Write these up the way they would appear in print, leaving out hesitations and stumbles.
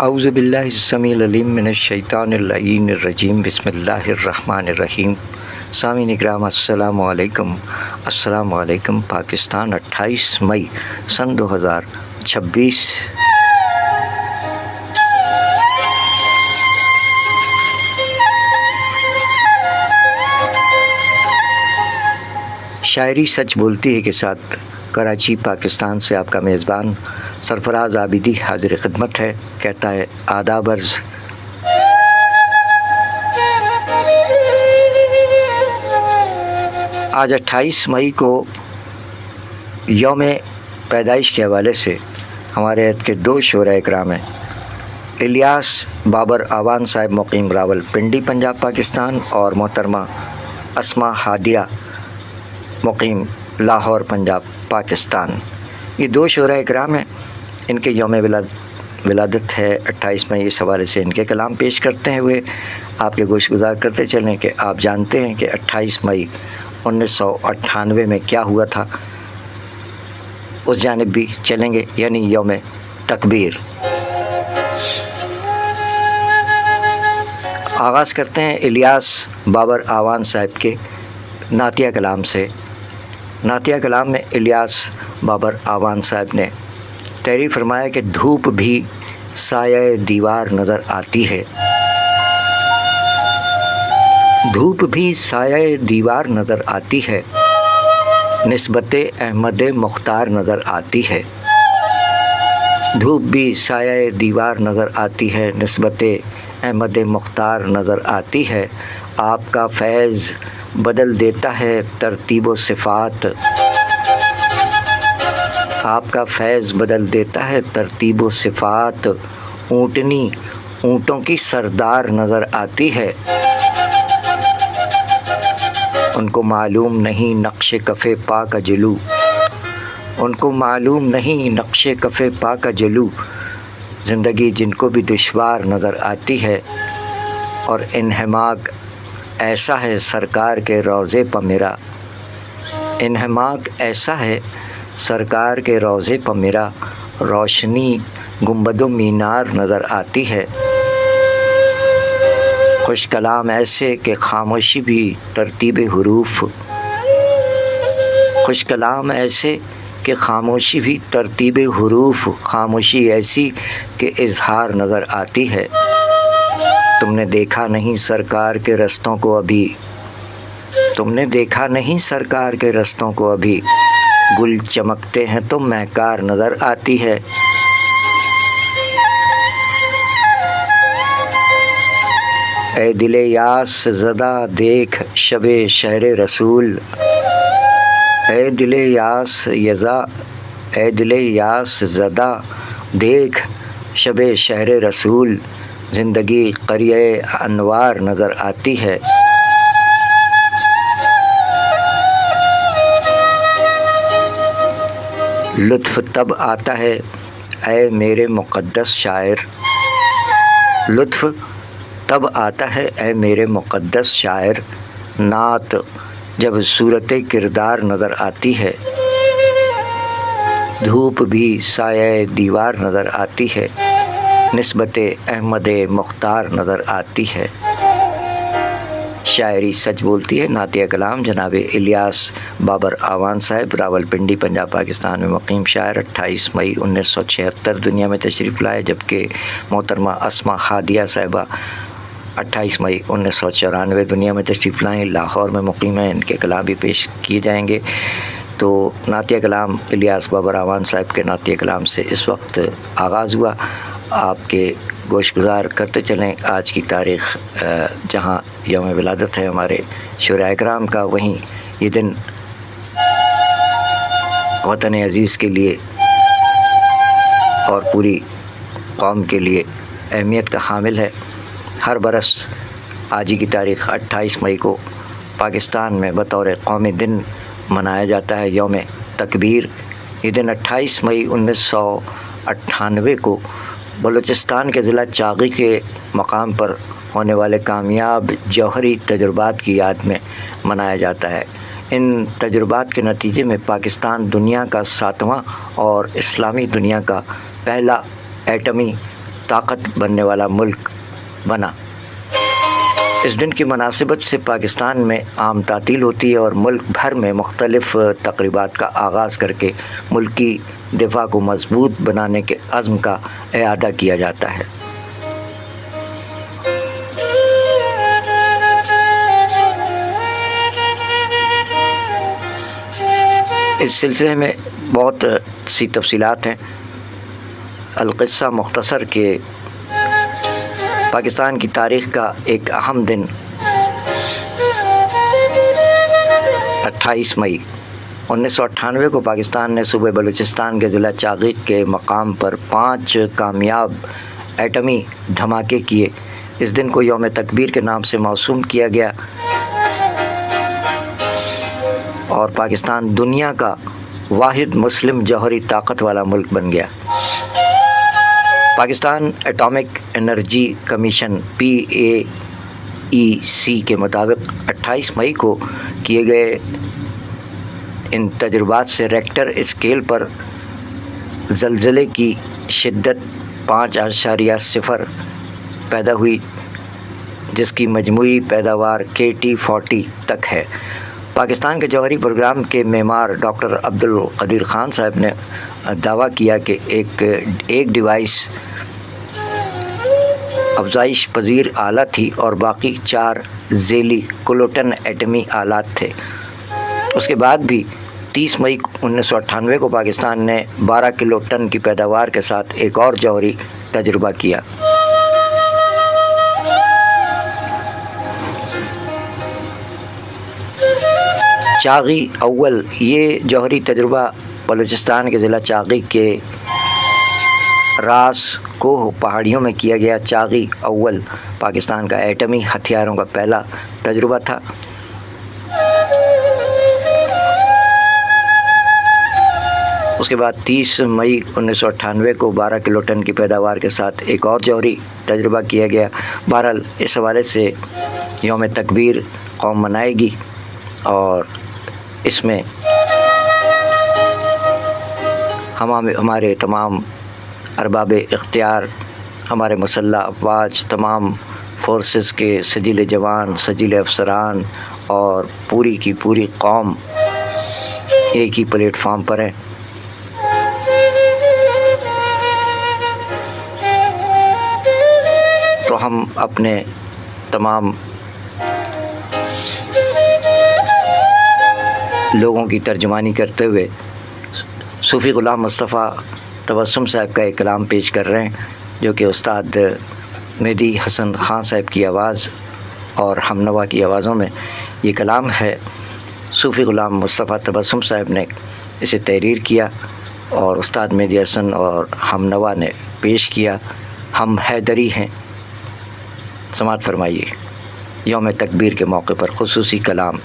औज़ु बिल्लाहि समील अलीम मिनश शैतानिर रजीम बिस्मिल्लाहिर रहमानिर रहीम। सामीन इकराम अस्सलामु अलैकुम। पाकिस्तान 28 मई सन 2026। शायरी सच बोलती है के साथ कराची पाकिस्तान से आपका मेज़बान सरफराज आबिदी हाजिर खिदमत है। कहता है आदाब अर्ज़। आज 28 मई को यौम पैदाइश के हवाले से हमारे अहद के दो शोरा इकराम हैं। इलियास बाबर आवान साहब मुकीम रावलपिंडी पंजाब पाकिस्तान और मोहतरमा अस्मा हादिया मुकीम लाहौर पंजाब पाकिस्तान। ये दो शोरा इकराम हैं। इनके यौम विलादत है 28 मई। इस हवाले से इनके कलाम पेश करते हैं हुए आपके गोशगुजार करते चलें कि आप जानते हैं कि 28 मई 1998 में क्या हुआ था, उस जानिब भी चलेंगे, यानी यौम तकबीर। आगाज़ करते हैं इलियास बाबर आवान साहब के नातिया कलाम से। नातिया कलाम में इलियास बाबर आवान साहब ने तहरीर फरमाया कि धूप भी साये दीवार नज़र आती है, धूप भी साये दीवार नज़र आती है, निस्बते अहमद मुख्तार नज़र आती है। धूप भी साये दीवार नज़र आती है, निस्बते अहमद मुख्तार नज़र आती है। आपका फैज़ बदल देता है तरतीब व सिफ़ात, आपका फैज़ बदल देता है तरतीब व सिफ़ात। ऊँटनी ऊँटों की सरदार नज़र आती है, उनको मालूम नहीं नक्शे कफ़े पा का जलू, उनको मालूम नहीं नक्शे कफ़े पा का जलू। ज़िंदगी जिनको भी दुश्वार नज़र आती है और इन्हमाक ऐसा है सरकार के रोज़े पर मेरा, इन्हमाक ऐसा है सरकार के रोज़े पर मेरा। रोशनी गुंबदो मीनार नज़र आती है, खुश कलाम ऐसे कि खामोशी भी तरतीब हुरूफ, खुश कलाम ऐसे कि खामोशी भी तरतीब हुरूफ। खामोशी ऐसी कि इज़हार नज़र आती है। तुमने देखा नहीं सरकार के रस्तों को अभी, तुमने देखा नहीं सरकार के रस्तों को अभी। गुल चमकते हैं तो महकार नज़र आती है। ए दिले यास ज़दा देख शबे शहरे रसूल, ए दिले यास यज़ा, ए दिले यास ज़दा देख शबे शहरे रसूल। ज़िंदगी क़रिए अनवार नज़र आती है। लुत्फ़ तब आता है ऐ मेरे मुक़द्दस शायर, लुत्फ़ तब आता है ऐ मेरे मुक़द्दस शायर। नात जब सूरत किरदार नज़र आती है, धूप भी साये दीवार नज़र आती है, निस्बते अहमद मुख्तार नज़र आती है। शायरी सच बोलती है। नातिया कलाम जनाब इलियास बाबर आवान साहब रावलपिंडी पंजाब पाकिस्तान में मुकीम शायर 28 मई 1976 दुनिया में तशरीफ़ लाए, जबकि मोहतरमा अस्मा हादिया साहिबा 28 मई 1994 दुनिया में तशरीफ़ लाएँ, लाहौर में मुकीम है। इनके कलाम भी पेश किए जाएंगे। तो नातिया कलाम इलियास बाबर आवान साहब के नातिया कलाम से इस वक्त आगाज़ हुआ। आपके गोशगुजार करते चलें आज की तारीख़, जहाँ यौम विलादत है हमारे शोरा इकराम का, वहीं ये दिन वतन अज़ीज़ के लिए और पूरी कौम के लिए अहमियत का हामिल है। हर बरस आज ही की तारीख़ 28 मई को पाकिस्तान में बतौर कौमी दिन मनाया जाता है यौम तकबीर। ये दिन 28 मई 1998 को बलूचिस्तान के ज़िला चाग़ी के मकाम पर होने वाले कामयाब जौहरी तजुर्बात की याद में मनाया जाता है। इन तजुर्बात के नतीजे में पाकिस्तान दुनिया का 7वां और इस्लामी दुनिया का पहला एटमी ताकत बनने वाला मुल्क बना। इस दिन की मुनासिबत से पाकिस्तान में आम तातील होती है और मुल्क भर में मुख्तलिफ़ तक़रीबात का आगाज़ करके मुल्क की दिफा को मजबूत बनाने के अज़्म का इआदा किया जाता है। इस सिलसिले में बहुत सी तफसीलात हैं। अल-क़िस्सा मुख्तसर के पाकिस्तान की तारीख़ का एक अहम दिन 28 मई 1998 को पाकिस्तान ने सूबे बलूचिस्तान के ज़िला चाग़ीक़ के मकाम पर 5 कामयाब एटमी धमाके किए। इस दिन को यौम तकबीर के नाम से मौसूम किया गया और पाकिस्तान दुनिया का वाहिद मुस्लिम जौहरी ताकत वाला मुल्क बन गया। Pakistan atomic energy commission PAEC के मुताबिक 28 मई को किए गए इन तजुर्बात से रेक्टर स्केल पर ज़लज़ले की शिद्दत 5.0 पैदा हुई, जिसकी मजमूई पैदावार KT40 तक है। पाकिस्तान के जौहरी प्रोग्राम के मेमार डॉक्टर अब्दुल कदीर ख़ान साहब ने दावा किया कि एक डिवाइस अफजाइश पजीर आला थी और बाकी 4 ज़ेली किलोटन एटमी आलात थे। उसके बाद भी 30 मई 1998 को पाकिस्तान ने 12 किलोटन की पैदावार के साथ एक और जौहरी तजुर्बा किया। चाग़ी अव्वल, ये जौहरी तजुर्बा बलूचिस्तान के ज़िला चाग़ी के रास कोह पहाड़ियों में किया गया। चाग़ी अव्वल पाकिस्तान का एटमी हथियारों का पहला तजुर्बा था। उसके बाद 30 मई 1998 को 12 किलोटन की पैदावार के साथ एक और जौहरी तजुर्बा किया गया। बहरहाल इस हवाले से यौम तकबीर कौम मनाएगी और इसमें हमारे तमाम अरबाब इख्तियार, हमारे मुसल्लह अफवाज, तमाम फोर्सेस के सजीले जवान, सजीले अफसरान और पूरी की पूरी कौम एक ही प्लेटफार्म पर है। तो हम अपने तमाम लोगों की तर्जुमानी करते हुए सूफ़ी ग़ुलाम मुस्तफ़ा तबस्सुम साहब का एक कलाम पेश कर रहे हैं, जो कि उस्ताद मेहदी हसन ख़ान साहब की आवाज़ और हमनवा की आवाज़ों में ये कलाम है। सूफ़ी ग़ुलाम मुस्तफ़ा तबस्सुम साहब ने इसे तहरीर किया और उस्ताद मेहदी हसन और हमनवा ने पेश किया। हम हैदरी हैं। समाअत फरमाइए यौम तकबीर के मौके पर ख़ुसूसी कलाम।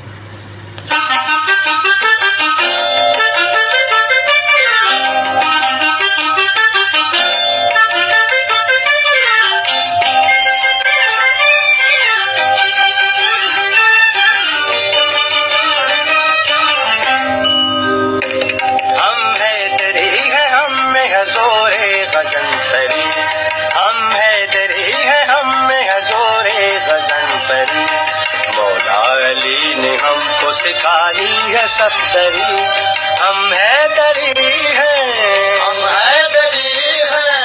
सिखाई है सफ्तरी, हम हैदरी हैं, हम हैदरी हैं।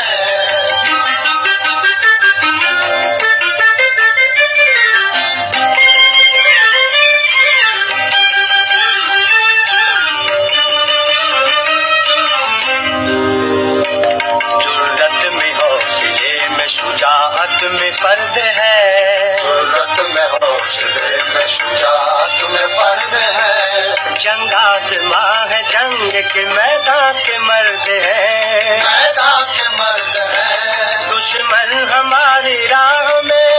जुर्रत में हौसले में शुजाअत में फर्द है, जुर्रत में हौसले में शुजाअत में फर्द है। जंग आज़मा है, जंग के मैदान के मर्द है, मैदान के मर्द है। दुश्मन हमारी राह में,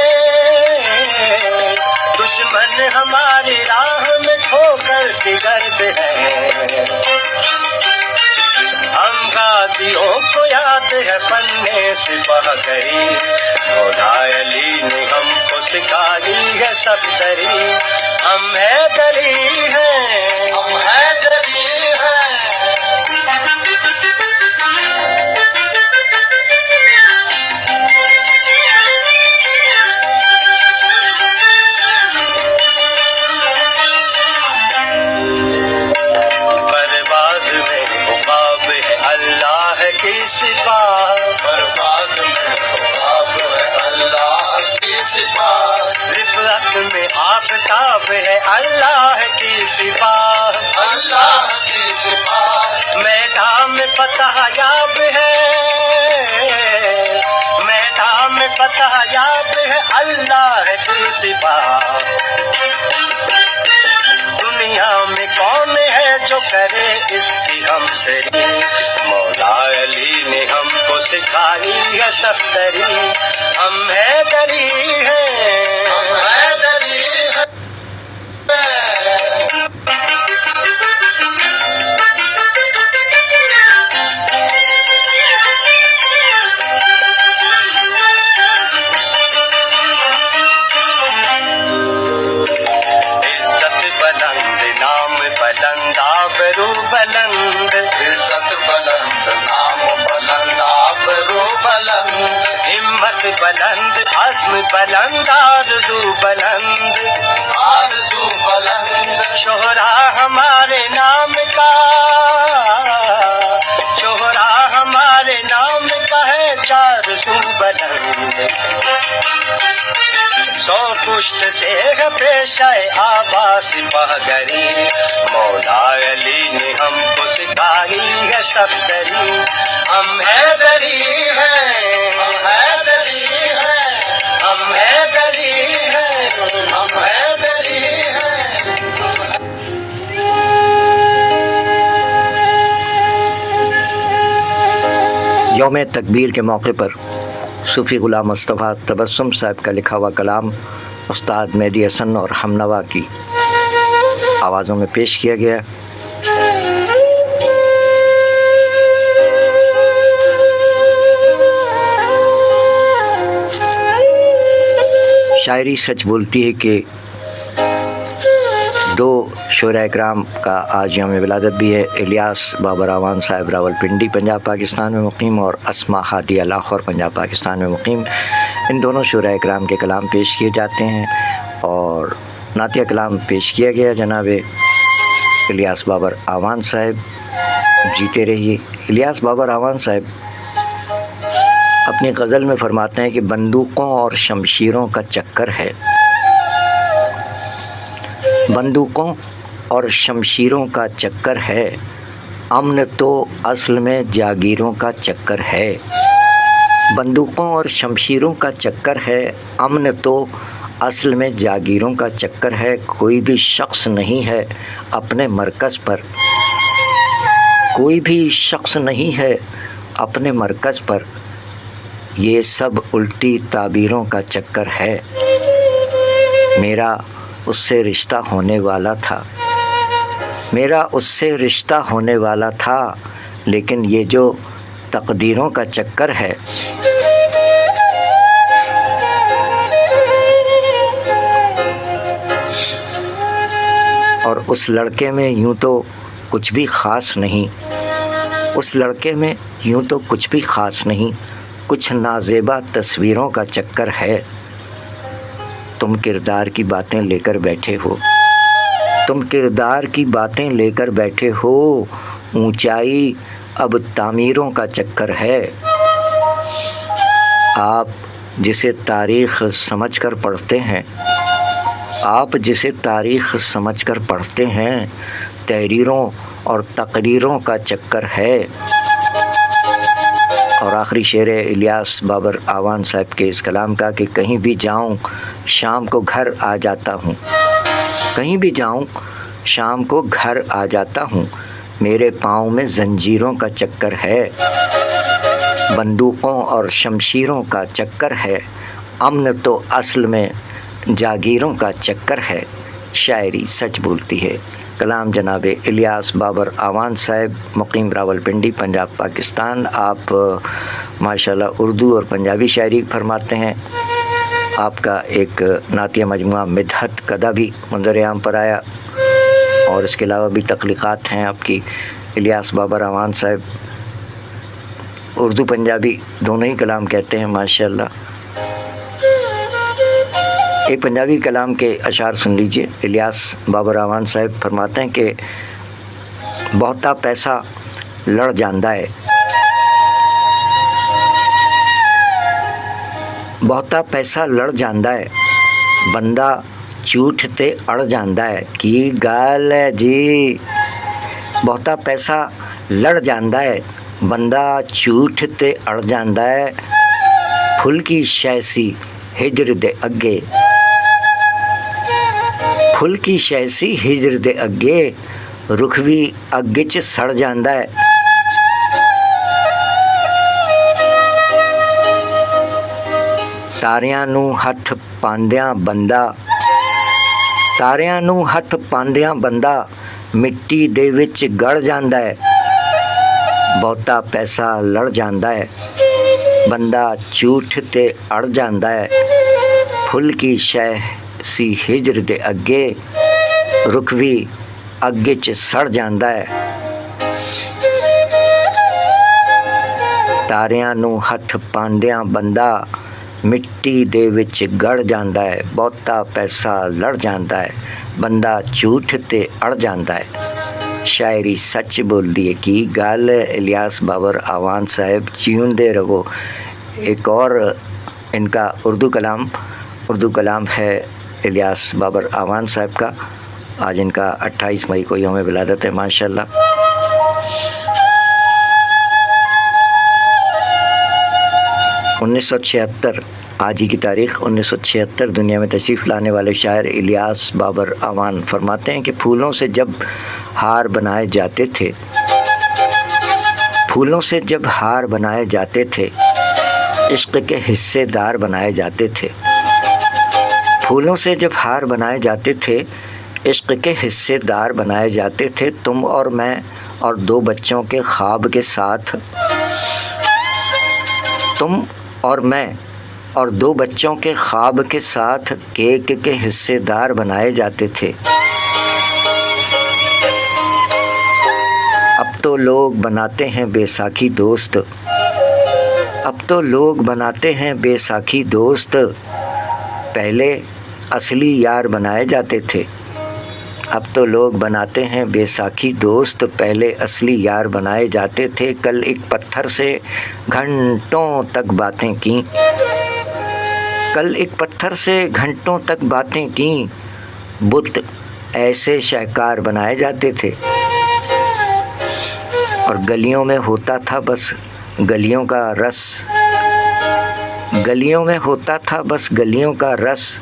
दुश्मन हमारी राह में ठोकर की गर्द है। हम गाजियों को याद है फन्ने सिपाहगरी, मौला अली ने हमको सिखाई है सफ्तरी। हम हैदरी हैं, हम हैदरी हैं। शमसरी, मौला अली ने हमको सिखाई है सफ्तरी। हम हैदरी हैं, हम हैदरी हैं। बुलंद आबरू बुलंद, इज्जत बुलंद, नाम बुलंद, आबरू बुलंद, हिम्मत बुलंद, अज़्म बुलंद, आरज़ू बुलंद, आरज़ू बुलंद, शोहरा हमारे नाम का, शोहरा हमारे नाम का है, चार सू बुलंद। सौ पुश्त से है पेशाए आबास पहगरी, मौला अली ने हमको सिखाई है सफ्तरी। हम हैदरी हैं, हम हैदरी हैं, हम हैदरी हैं, हम हैदरी हैं। यौम तकबीर के मौके पर सूफ़ी ग़ुलाम मुस्तफ़ा तबस्सुम साहब का लिखा हुआ कलाम उस्ताद मेहदी हसन और हमनवा की आवाज़ों में पेश किया गया। शायरी सच बोलती है कि दो शोरा इकराम का आज यौम विलादत भी है। इलियास बाबर आवान साहब रावलपिंडी पंजाब पाकिस्तान में मुकीम और अस्मा हादिया लाहौर पंजाब पाकिस्तान में मुकीम। इन दोनों शोरा इकराम के कलाम पेश किए जाते हैं और नातिया कलाम पेश किया गया जनाब इलियास बाबर आवान साहब। जीते रहिए। इलियास बाबर आवान साहब अपनी गज़ल में फरमाते हैं कि बंदूकों और शमशीरों का चक्कर है, बंदूकों और शमशीरों का चक्कर है, अमन तो असल में जागीरों का चक्कर है। बंदूकों और शमशीरों का चक्कर है, अमन तो असल में जागीरों का चक्कर है। कोई भी शख्स नहीं है अपने मरकज़ पर, कोई भी शख्स नहीं है अपने मरकज़ पर, ये सब उल्टी ताबीरों का चक्कर है। मेरा उससे रिश्ता होने वाला था, मेरा उससे रिश्ता होने वाला था, लेकिन ये जो तकदीरों का चक्कर है, और उस लड़के में यूँ तो कुछ भी ख़ास नहीं, उस लड़के में यूँ तो कुछ भी ख़ास नहीं, कुछ नाज़ेबा तस्वीरों का चक्कर है। तुम किरदार की बातें लेकर बैठे हो, तुम किरदार की बातें लेकर बैठे हो, ऊंचाई अब तामीरों का चक्कर है। आप जिसे तारीख़ समझकर पढ़ते हैं, आप जिसे तारीख़ समझकर पढ़ते हैं, तहरीरों और तकरीरों का चक्कर है। और आखिरी शेर है इलियास बाबर आवान साहब के इस कलाम का कि कहीं भी जाऊं शाम को घर आ जाता हूं, कहीं भी जाऊं शाम को घर आ जाता हूं, मेरे पाँव में जंजीरों का चक्कर है। बंदूकों और शमशीरों का चक्कर है, अमन तो असल में जागीरों का चक्कर है। शायरी सच बोलती है। कलाम जनाब इलियास बाबर आवान साहब, मुकीम रावलपिंडी पंजाब पाकिस्तान। आप माशाल्लाह उर्दू और पंजाबी शायरी फरमाते हैं। आपका एक नातिया मजमुआ मिदहत कदा भी मंज़र-ए-आम पर आया और इसके अलावा भी तख्लीक़ात हैं आपकी। इलियास बाबर आवान साहब उर्दू पंजाबी दोनों ही कलाम कहते हैं माशाल्लाह। एक पंजाबी कलाम के अशार सुन लीजिए। इलियास बाबर आवान साहब फरमाते हैं कि बहुता पैसा लड़ जांदा है, बहुता पैसा लड़ जांदा है, बंदा झूठ ते अड़ जांदा है। की गल है जी, बहुता पैसा लड़ जांदा है, बंदा झूठ ते अड़ जांदा है, फुल की शैसी हिजर दे अगे, फुल की शैसी हिजर दे अगे, रुख भी अग्गे च सड़ जांदा है। तारियां नूं हथ पांदियां बंदा, तारियां नूं हथ पांदियां बंदा मिट्टी दे विच गड़ जांदा है। बहुता पैसा लड़ जांदा है, बंदा झूठ ते अड़ जांदा है। फुल की शह सी हिजर दे अगे, रुख भी अगे च सड़ जांदा है। तारियां नूं हथ पांदियां बंदा मिट्टी दे विच गड़ जांदा है। बहुता पैसा लड़ जांदा है, बंदा झूठ ते अड़ जांदा है। शायरी सच बोलदी है की गल। इलियास बाबर आवान साहब जीउंदे रहो। एक और इनका उर्दू कलाम है इलियास बाबर आवान साहब का। आज इनका 28 मई को यौम विलादत है माशाल्लाह। (1976) आज ही की तारीख 1976 दुनिया में तशरीफ़ लाने वाले शायर इलियास बाबर आवान फरमाते हैं कि फूलों से जब हार बनाए जाते थे, फूलों से जब हार बनाए जाते थे, इश्क के हिस्सेदार बनाए जाते थे। फूलों से जब हार बनाए जाते थे, इश्क के हिस्सेदार बनाए जाते थे। तुम और मैं और दो बच्चों के ख्वाब के साथ, तुम और मैं और दो बच्चों के ख्वाब के साथ केक के हिस्सेदार बनाए जाते थे। अब तो लोग बनाते हैं बैसाखी दोस्त, अब तो लोग बनाते हैं बैसाखी दोस्त, पहले असली यार बनाए जाते थे। अब तो लोग बनाते हैं बैसाखी दोस्त, पहले असली यार बनाए जाते थे। कल एक पत्थर से घंटों तक बातें की, कल एक पत्थर से घंटों तक बातें की, बुत ऐसे शाहकार बनाए जाते थे। और गलियों में होता था बस गलियों का रस, गलियों में होता था बस गलियों का रस,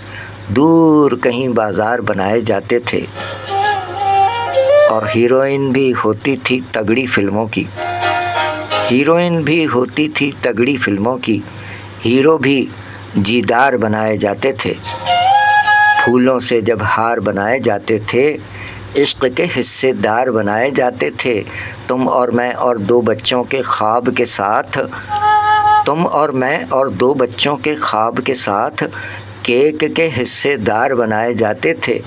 दूर कहीं बाजार बनाए जाते थे। और हीरोइन भी होती थी तगड़ी फिल्मों की, हीरोइन भी होती थी तगड़ी फिल्मों की, हीरो भी जीदार बनाए जाते थे। फूलों से जब हार बनाए जाते थे, इश्क के हिस्सेदार बनाए जाते थे। तुम और मैं और दो बच्चों के ख्वाब के साथ, तुम और मैं और दो बच्चों के ख्वाब के साथ केक के हिस्सेदार बनाए जाते थे।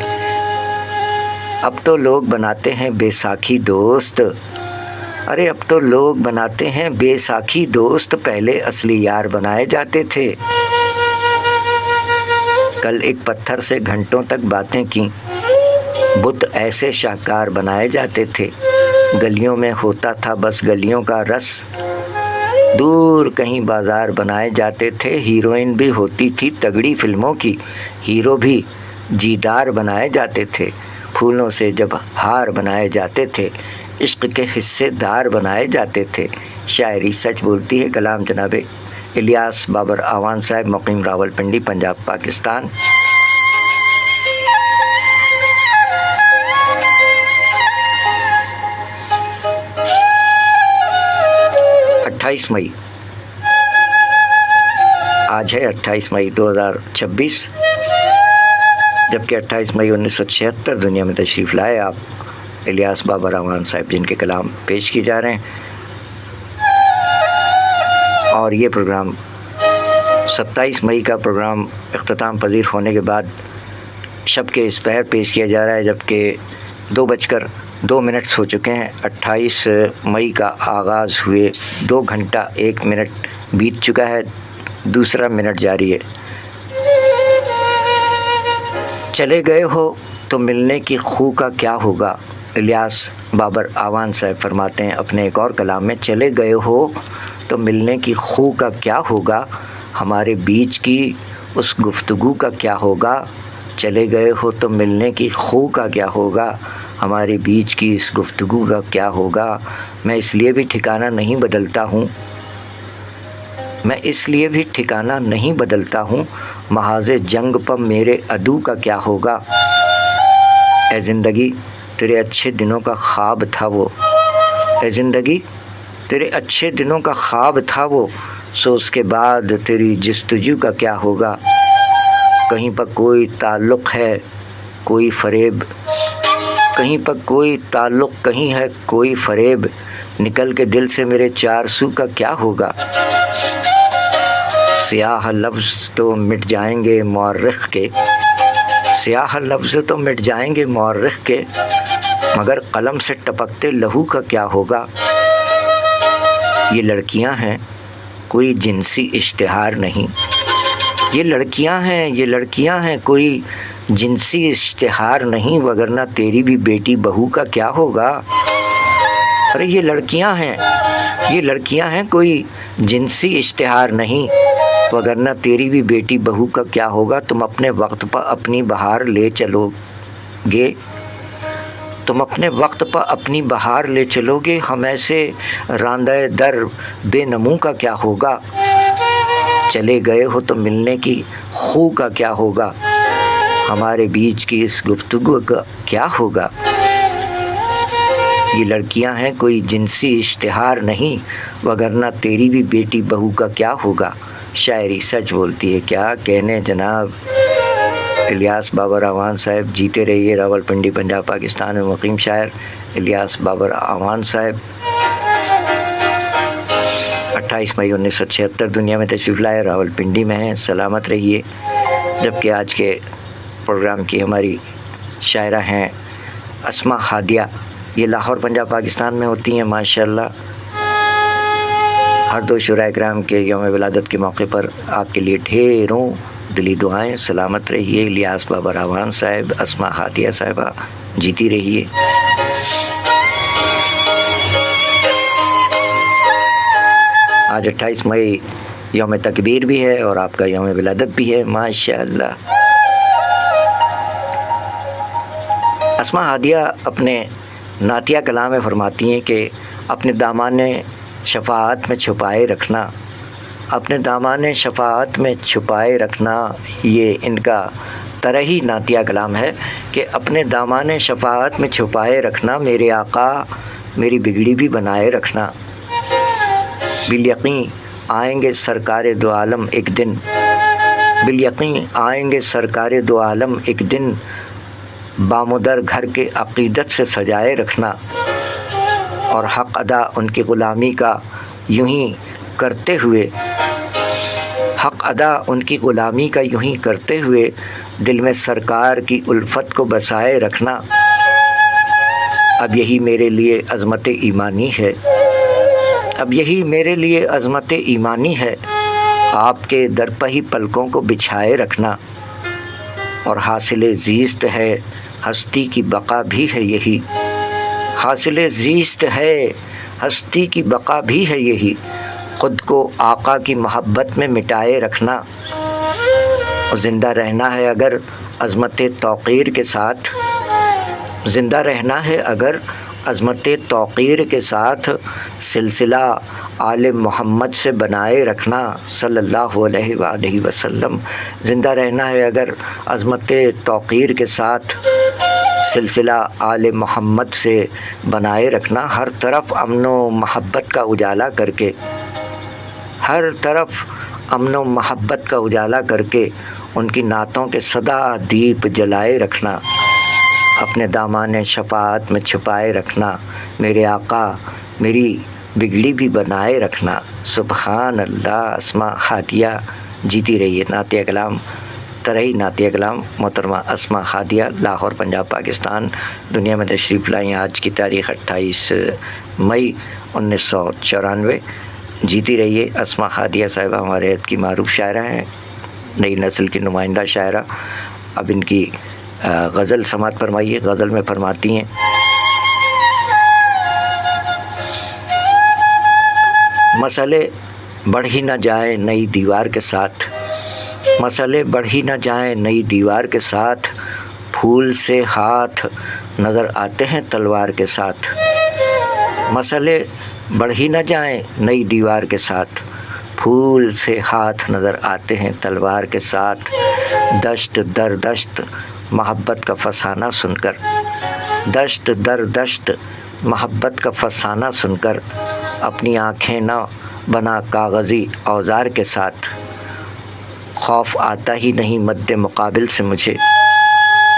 अब तो लोग बनाते हैं बैसाखी दोस्त, अरे अब तो लोग बनाते हैं बैसाखी दोस्त, पहले असली यार बनाए जाते थे। कल एक पत्थर से घंटों तक बातें की, बुत ऐसे शाहकार बनाए जाते थे। गलियों में होता था बस गलियों का रस, दूर कहीं बाजार बनाए जाते थे। हीरोइन भी होती थी तगड़ी फिल्मों की, हीरो भी जीदार बनाए जाते थे। फूलों से जब हार बनाए जाते थे, इश्क के हिस्सेदार बनाए जाते थे। शायरी सच बोलती है। कलाम जनाब इलियास बाबर आवान साहब, मुकीम रावलपिंडी, पंजाब, पाकिस्तान। मई आज है 28 मई 2026, जबकि 28 मई 1976 दुनिया में तशरीफ़ लाए आप इलियास बाबर आवान साहब, जिनके कलाम पेश किए जा रहे हैं। और ये प्रोग्राम 27 मई का प्रोग्राम इख्तिताम पजीर होने के बाद शब के इस पहर पेश किया जा रहा है, जबकि 2:02 हो चुके हैं। 28 मई का आगाज़ हुए 2 घंटा 1 मिनट बीत चुका है, दूसरा मिनट जारी है। चले गए हो तो मिलने की खू का क्या होगा, इलियास बाबर आवान साहब फरमाते हैं अपने एक और कलाम में। चले गए हो तो मिलने की खू का क्या होगा, हमारे बीच की उस गुफ्तगू का क्या होगा। चले गए हो तो मिलने की खू का क्या होगा, हमारे बीच की इस गुफ्तगू का क्या होगा। मैं इसलिए भी ठिकाना नहीं बदलता हूँ, मैं इसलिए भी ठिकाना नहीं बदलता हूँ, महाज़े जंग पर मेरे अदू का क्या होगा। ए ज़िंदगी तेरे अच्छे दिनों का ख्वाब था वो। ए ज़िंदगी तेरे अच्छे दिनों का ख्वाब था वो, सो उसके बाद तेरी जस्तजू का क्या होगा। कहीं पर कोई ताल्लुक़ है कोई फ़रेब, कहीं पर कोई ताल्लुक़ कहीं है कोई फ़रेब, निकल के दिल से मेरे चार सू का क्या होगा। सियाह लफ्ज़ तो मिट जाएंगे मौर्रिख़ के, सियाह लफ्ज़ तो मिट जाएंगे मौर्रिख़ के, मगर कलम से टपकते लहू का क्या होगा। ये लड़कियां हैं कोई जिनसी इश्तिहार नहीं, ये लड़कियां हैं कोई जिनसी इश्तिहार नहीं, वगरना तेरी भी बेटी बहू का क्या होगा। अरे ये लड़कियां हैं कोई जिनसी इश्तिहार नहीं, वगरना तेरी भी बेटी बहू का क्या होगा। तुम अपने वक्त पर अपनी बहार ले चलोगे, तुम अपने वक्त पर अपनी बहार ले चलोगे, हम ऐसे रांदे दर बेनमू का क्या होगा। चले गए हो तो मिलने की खू का क्या होगा, हमारे बीच की इस गुफ्तगू का क्या होगा। ये लड़कियां हैं कोई जिनसी इश्तिहार नहीं, वगरना तेरी भी बेटी बहू का क्या होगा। शायरी सच बोलती है, क्या कहने जनाब। इलियास बाबर आवान साहब जीते रहिए। रावलपिंडी पंजाब पाकिस्तान में मुकीम शायर इलियास बाबर आवान साहब 28 मई 1976 दुनिया में तशरीफ़ लाए, रावलपिंडी में हैं, सलामत रहिए। जबकि आज के प्रोग्राम की हमारी शायरा हैं अस्मा हादिया, ये लाहौर पंजाब पाकिस्तान में होती हैं माशाल्लाह। हर दो शुराए किराम के यौम विलादत के मौके पर आपके लिए ढेरों दिली दुआएं। सलामत रहिए। इलियास बाबर आवान साहब, अस्मा हादिया साहिबा, जीती रहिए। आज 28 मई यौम तकबीर भी है और आपका यौम विलादत भी है माशाअल्लाह। अस्मा हादिया अपने नातिया कलाम में फरमाती हैं कि अपने दामाने शफ़ाअत में छुपाए रखना, अपने दामाने शफ़ाअत में छुपाए रखना। ये इनका तरही नातिया कलाम है कि अपने दामाने शफ़ाअत में छुपाए रखना, मेरे आका मेरी बिगड़ी भी बनाए रखना। बिल यकीन आएंगे सरकारे दो आलम एक दिन, बिल यकीन आएंगे सरकारे दो आलम एक दिन, बामुदर घर के अक़ीदत से सजाए रखना। और हक़ अदा उनकी ग़ुलामी का यूं ही करते हुए, हक़ अदा उनकी ग़ुलामी का यूं ही करते हुए, दिल में सरकार की उल्फत को बसाए रखना। अब यही मेरे लिए अज़मत ईमानी है, अब यही मेरे लिए अज़मत ईमानी है, आपके दर पर ही पलकों को बिछाए रखना। और हासिल ज़ीस्त है हस्ती की बका भी है यही, हासिल ज़ीस्त है हस्ती की बका भी है यही, ख़ुद को आका की मोहब्बत में मिटाए रखना। और ज़िंदा रहना है अगर अज़मत तौक़ीर के साथ, ज़िंदा रहना है अगर अज़मत तौक़ीर के साथ, सिलसिला आले मोहम्मद से बनाए रखना सल्लल्लाहु अलैहि वसल्लम। ज़िंदा रहना है अगर अज़मत तौक़ीर के साथ, सिलसिला आले मोहम्मद से बनाए रखना। हर तरफ अमन व मोहब्बत का उजाला करके, हर तरफ अमन व मोहब्बत का उजाला करके, उनकी नातों के सदा दीप जलाए रखना। अपने दामाने शफ़ाअत में छुपाए रखना, मेरे आका मेरी बिगड़ी भी बनाए रखना। सुबहान अल्लाह। अस्मा हादिया जीती रहिए। नातिया कलाम तरही नातिया कलाम मोहतरमा अस्मा हादिया, लाहौर पंजाब पाकिस्तान, दुनिया में तशरीफ़ लाई। आज की तारीख़ 28 मई 1994। जीती रहिए। अस्मा हादिया साहिबा हमारे अद की मारूफ़ शायरा हैं, नई नस्ल की नुमाइंदा शायरा। अब इनकी गज़ल समात फरमाइए। गज़ल में फरमाती हैं, मसले बढ़ ही न जाए नई दीवार के साथ, मसले बढ़ ही न जाए नई दीवार के साथ, फूल से हाथ नज़र आते हैं तलवार के साथ। मसले बढ़ ही न जाए नई दीवार के साथ, फूल से हाथ नज़र आते हैं तलवार के साथ। दश्त दर दश्त मोहब्बत का फसाना सुनकर, दश्त दर दश्त मोहब्बत का फसाना सुनकर अपनी आँखें न बना कागज़ी औजार के साथ। खौफ आता ही नहीं मद्दे मुकाबिल से मुझे,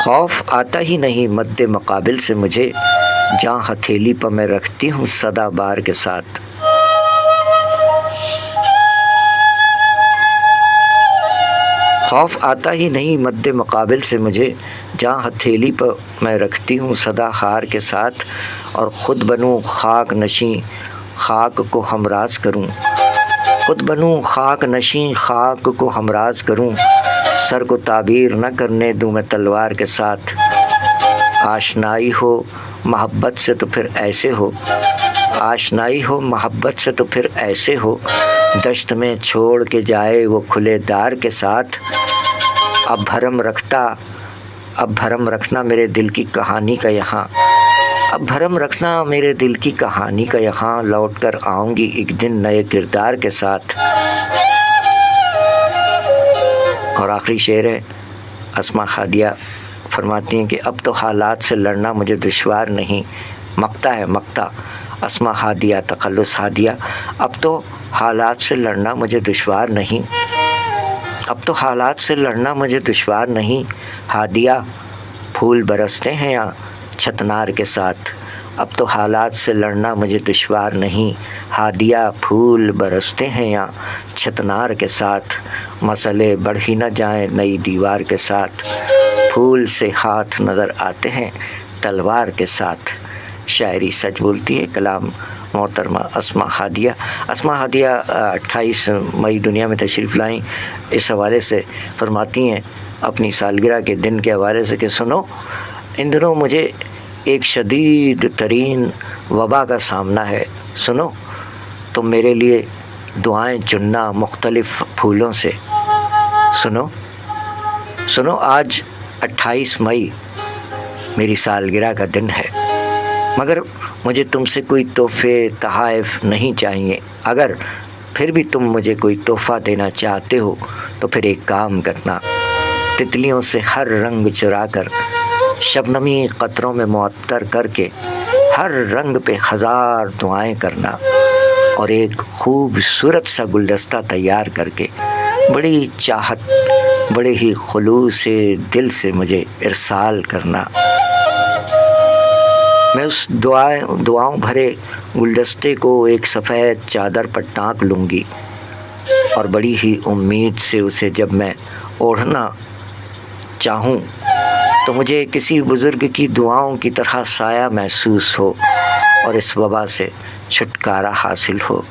खौफ आता ही नहीं मद्दे मुकाबिल से मुझे, जहाँ हथेली पर मैं रखती हूँ सदा बार के साथ। खौफ आता ही नहीं मद्दे मुकाबिल से मुझे, जहाँ हथेली पर मैं रखती हूँ सदा हार के साथ। और ख़ुद बनूँ खाक नशीं खाक को हमराज करूँ, खुद बनूँ खाक नशीं खाक को हमराज करूँ, सर को ताबीर न करने दूँ मैं तलवार के साथ। आशनाई हो मोहब्बत से तो फिर ऐसे हो, आशनाई हो मोहब्बत से तो फिर ऐसे हो, दश्त में छोड़ के जाए वो खुले दार के साथ। अब भरम रखना मेरे दिल की कहानी का यहाँ, अब भरम रखना मेरे दिल की कहानी का यहाँ, लौट कर आऊँगी एक दिन नए किरदार के साथ। और आखिरी शेर है, अस्मा हादिया फरमाती हैं कि अब तो हालात से लड़ना मुझे दुश्वार नहीं। मक्ता है मक्ता, अस्मा हादिया तखल्लुस हादिया। अब तो हालात से लड़ना मुझे दुश्वार नहीं, अब तो हालात से लड़ना मुझे दुश्वार नहीं। हादिया फूल बरसते हैं यहाँ छतनार के साथ, अब तो हालात से लड़ना मुझे दुश्वार नहीं। हादिया फूल बरसते हैं यहाँ छतनार के साथ, मसले बढ़ ही न जाएं नई दीवार के साथ। फूल से हाथ नज़र आते हैं तलवार के साथ। शायरी सच बोलती है, कलाम मोहतरमा अस्मा हादिया। अस्मा हादिया 28 मई दुनिया में तशरीफ़ लाई। इस हवाले से फरमाती हैं अपनी सालगिरह के दिन के हवाले से कि सुनो, इन दिनों मुझे एक शदीद तरीन वबा का सामना है। सुनो तो मेरे लिए दुआएं चुनना मुख्तलिफ़ फूलों से। सुनो आज 28 मई मेरी सालगिरह का दिन है, मगर मुझे तुमसे कोई तोहफ़े तहाइफ नहीं चाहिए। अगर फिर भी तुम मुझे कोई तोहफ़ा देना चाहते हो तो फिर एक काम करना, तितलियों से हर रंग चुरा कर शबनमी कतरों में मुअत्तर करके हर रंग पे 1000 दुआएं करना, और एक खूबसूरत सा गुलदस्ता तैयार करके बड़ी चाहत बड़े ही खुलूस से दिल से मुझे इरसाल करना। मैं उस दुआओं भरे गुलदस्ते को एक सफ़ेद चादर पर टाँक लूँगी, और बड़ी ही उम्मीद से उसे जब मैं ओढ़ना चाहूँ तो मुझे किसी बुज़ुर्ग की दुआओं की तरह साया महसूस हो, और इस वबा से छुटकारा हासिल हो,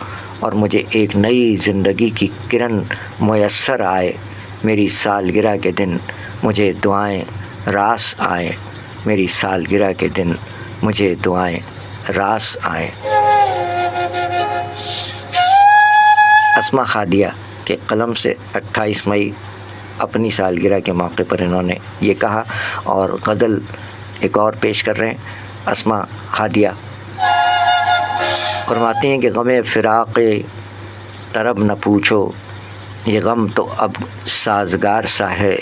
और मुझे एक नई ज़िंदगी की किरण मुयस्सर आए। मेरी सालगिरह के दिन मुझे दुआएं रास आए, मेरी सालगिरह के दिन मुझे दुआएं रास आए। अस्मा हादिया के कलम से 28 मई अपनी सालगिरह के मौके पर इन्होंने ये कहा। और गज़ल एक और पेश कर रहे हैं। अस्मा हादिया फरमाती हैं कि गमे फ़िराक़े तरब न पूछो, ये गम तो अब साज़गार सा है।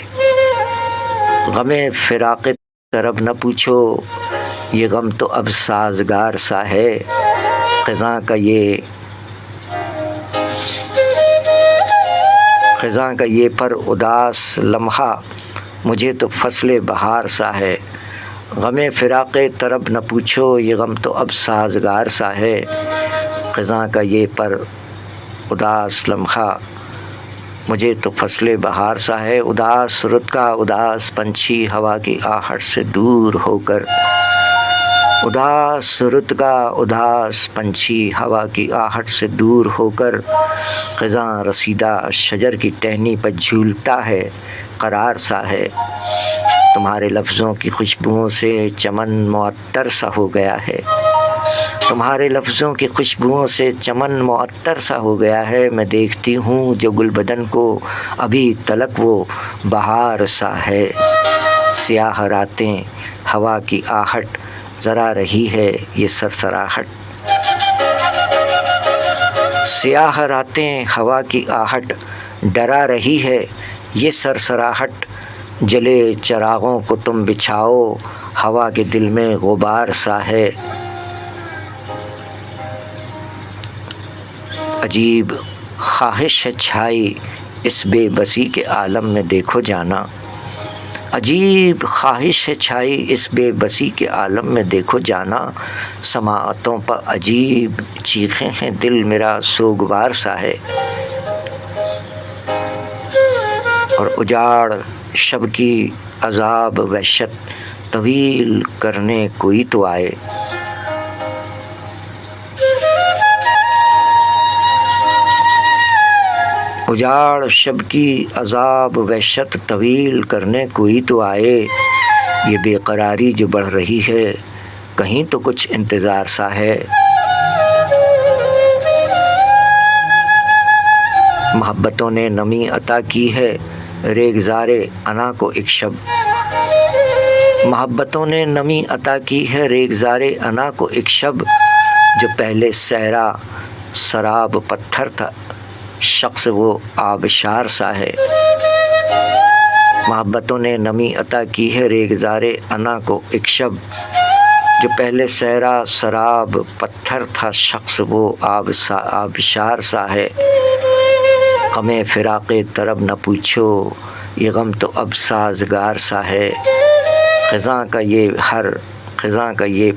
गमे फ़िराक़े तरब न पूछो, ये गम तो अब साज़गार सा है। ख़ज़ां का ये पर उदास लम्हा, मुझे तो फ़स्ल बहार सा है। गमे फ़िराक़े तरब न पूछो, ये गम तो अब साज़गार सा है। ख़ज़ां का ये पर उदास लम्हा, मुझे तो फ़स्ल बहार सा है। उदास रुत का उदास पंछी हवा की आहट से दूर होकर, उदास रुत का उदास पंछी हवा की आहट से दूर होकर, ख़ज़ां रसीदा शजर की टहनी पर झूलता है, करार सा है। तुम्हारे लफ्ज़ों की खुशबुओं से चमन मुअत्तर सा हो गया है, तुम्हारे लफ्ज़ों की खुशबुओं से चमन मुअत्तर सा हो गया है। मैं देखती हूँ जो गुलबदन को अभी तलक वो बहार सा है। स्याह रातें हवा की आहट ज़रा रही है ये सरसराहट, स्याह रातें हवा की आहट डरा रही है ये सरसराहट। जले चरागों को तुम बिछाओ, हवा के दिल में गुबार सा है। अजीब ख्वाहिश है छाई इस बेबसी के आलम में देखो जाना। अजीब ख्वाहिश है छाई इस बेबसी के आलम में देखो जाना। समाअतों पर अजीब चीखें हैं, दिल मेरा सोगवार सा है। और उजाड़ शब की अजाब वहशत तवील करने कोई तो आए। उजाड़ शब की अजाब वहशत तवील करने कोई तो आए। ये बेकरारी जो बढ़ रही है कहीं तो कुछ इंतज़ार सा है। मोहब्बतों ने नमी अता की है रेगज़ारे अना को एक शब। मोहब्बतों ने नमी अता की है रेगज़ारे अना को एक शब। जो पहले सहरा शराब पत्थर था शख्स वो आबशार सा है। मोहब्बतों ने नमी अता की है रेगज़ारे अना को एक शब। जो पहले सहरा शराब पत्थर था शख्स वो आबशार सा है। गमे फ़िराक़े तरब न पूछो ये गम तो अब साज़गार सा है। ख़ज़ां का ये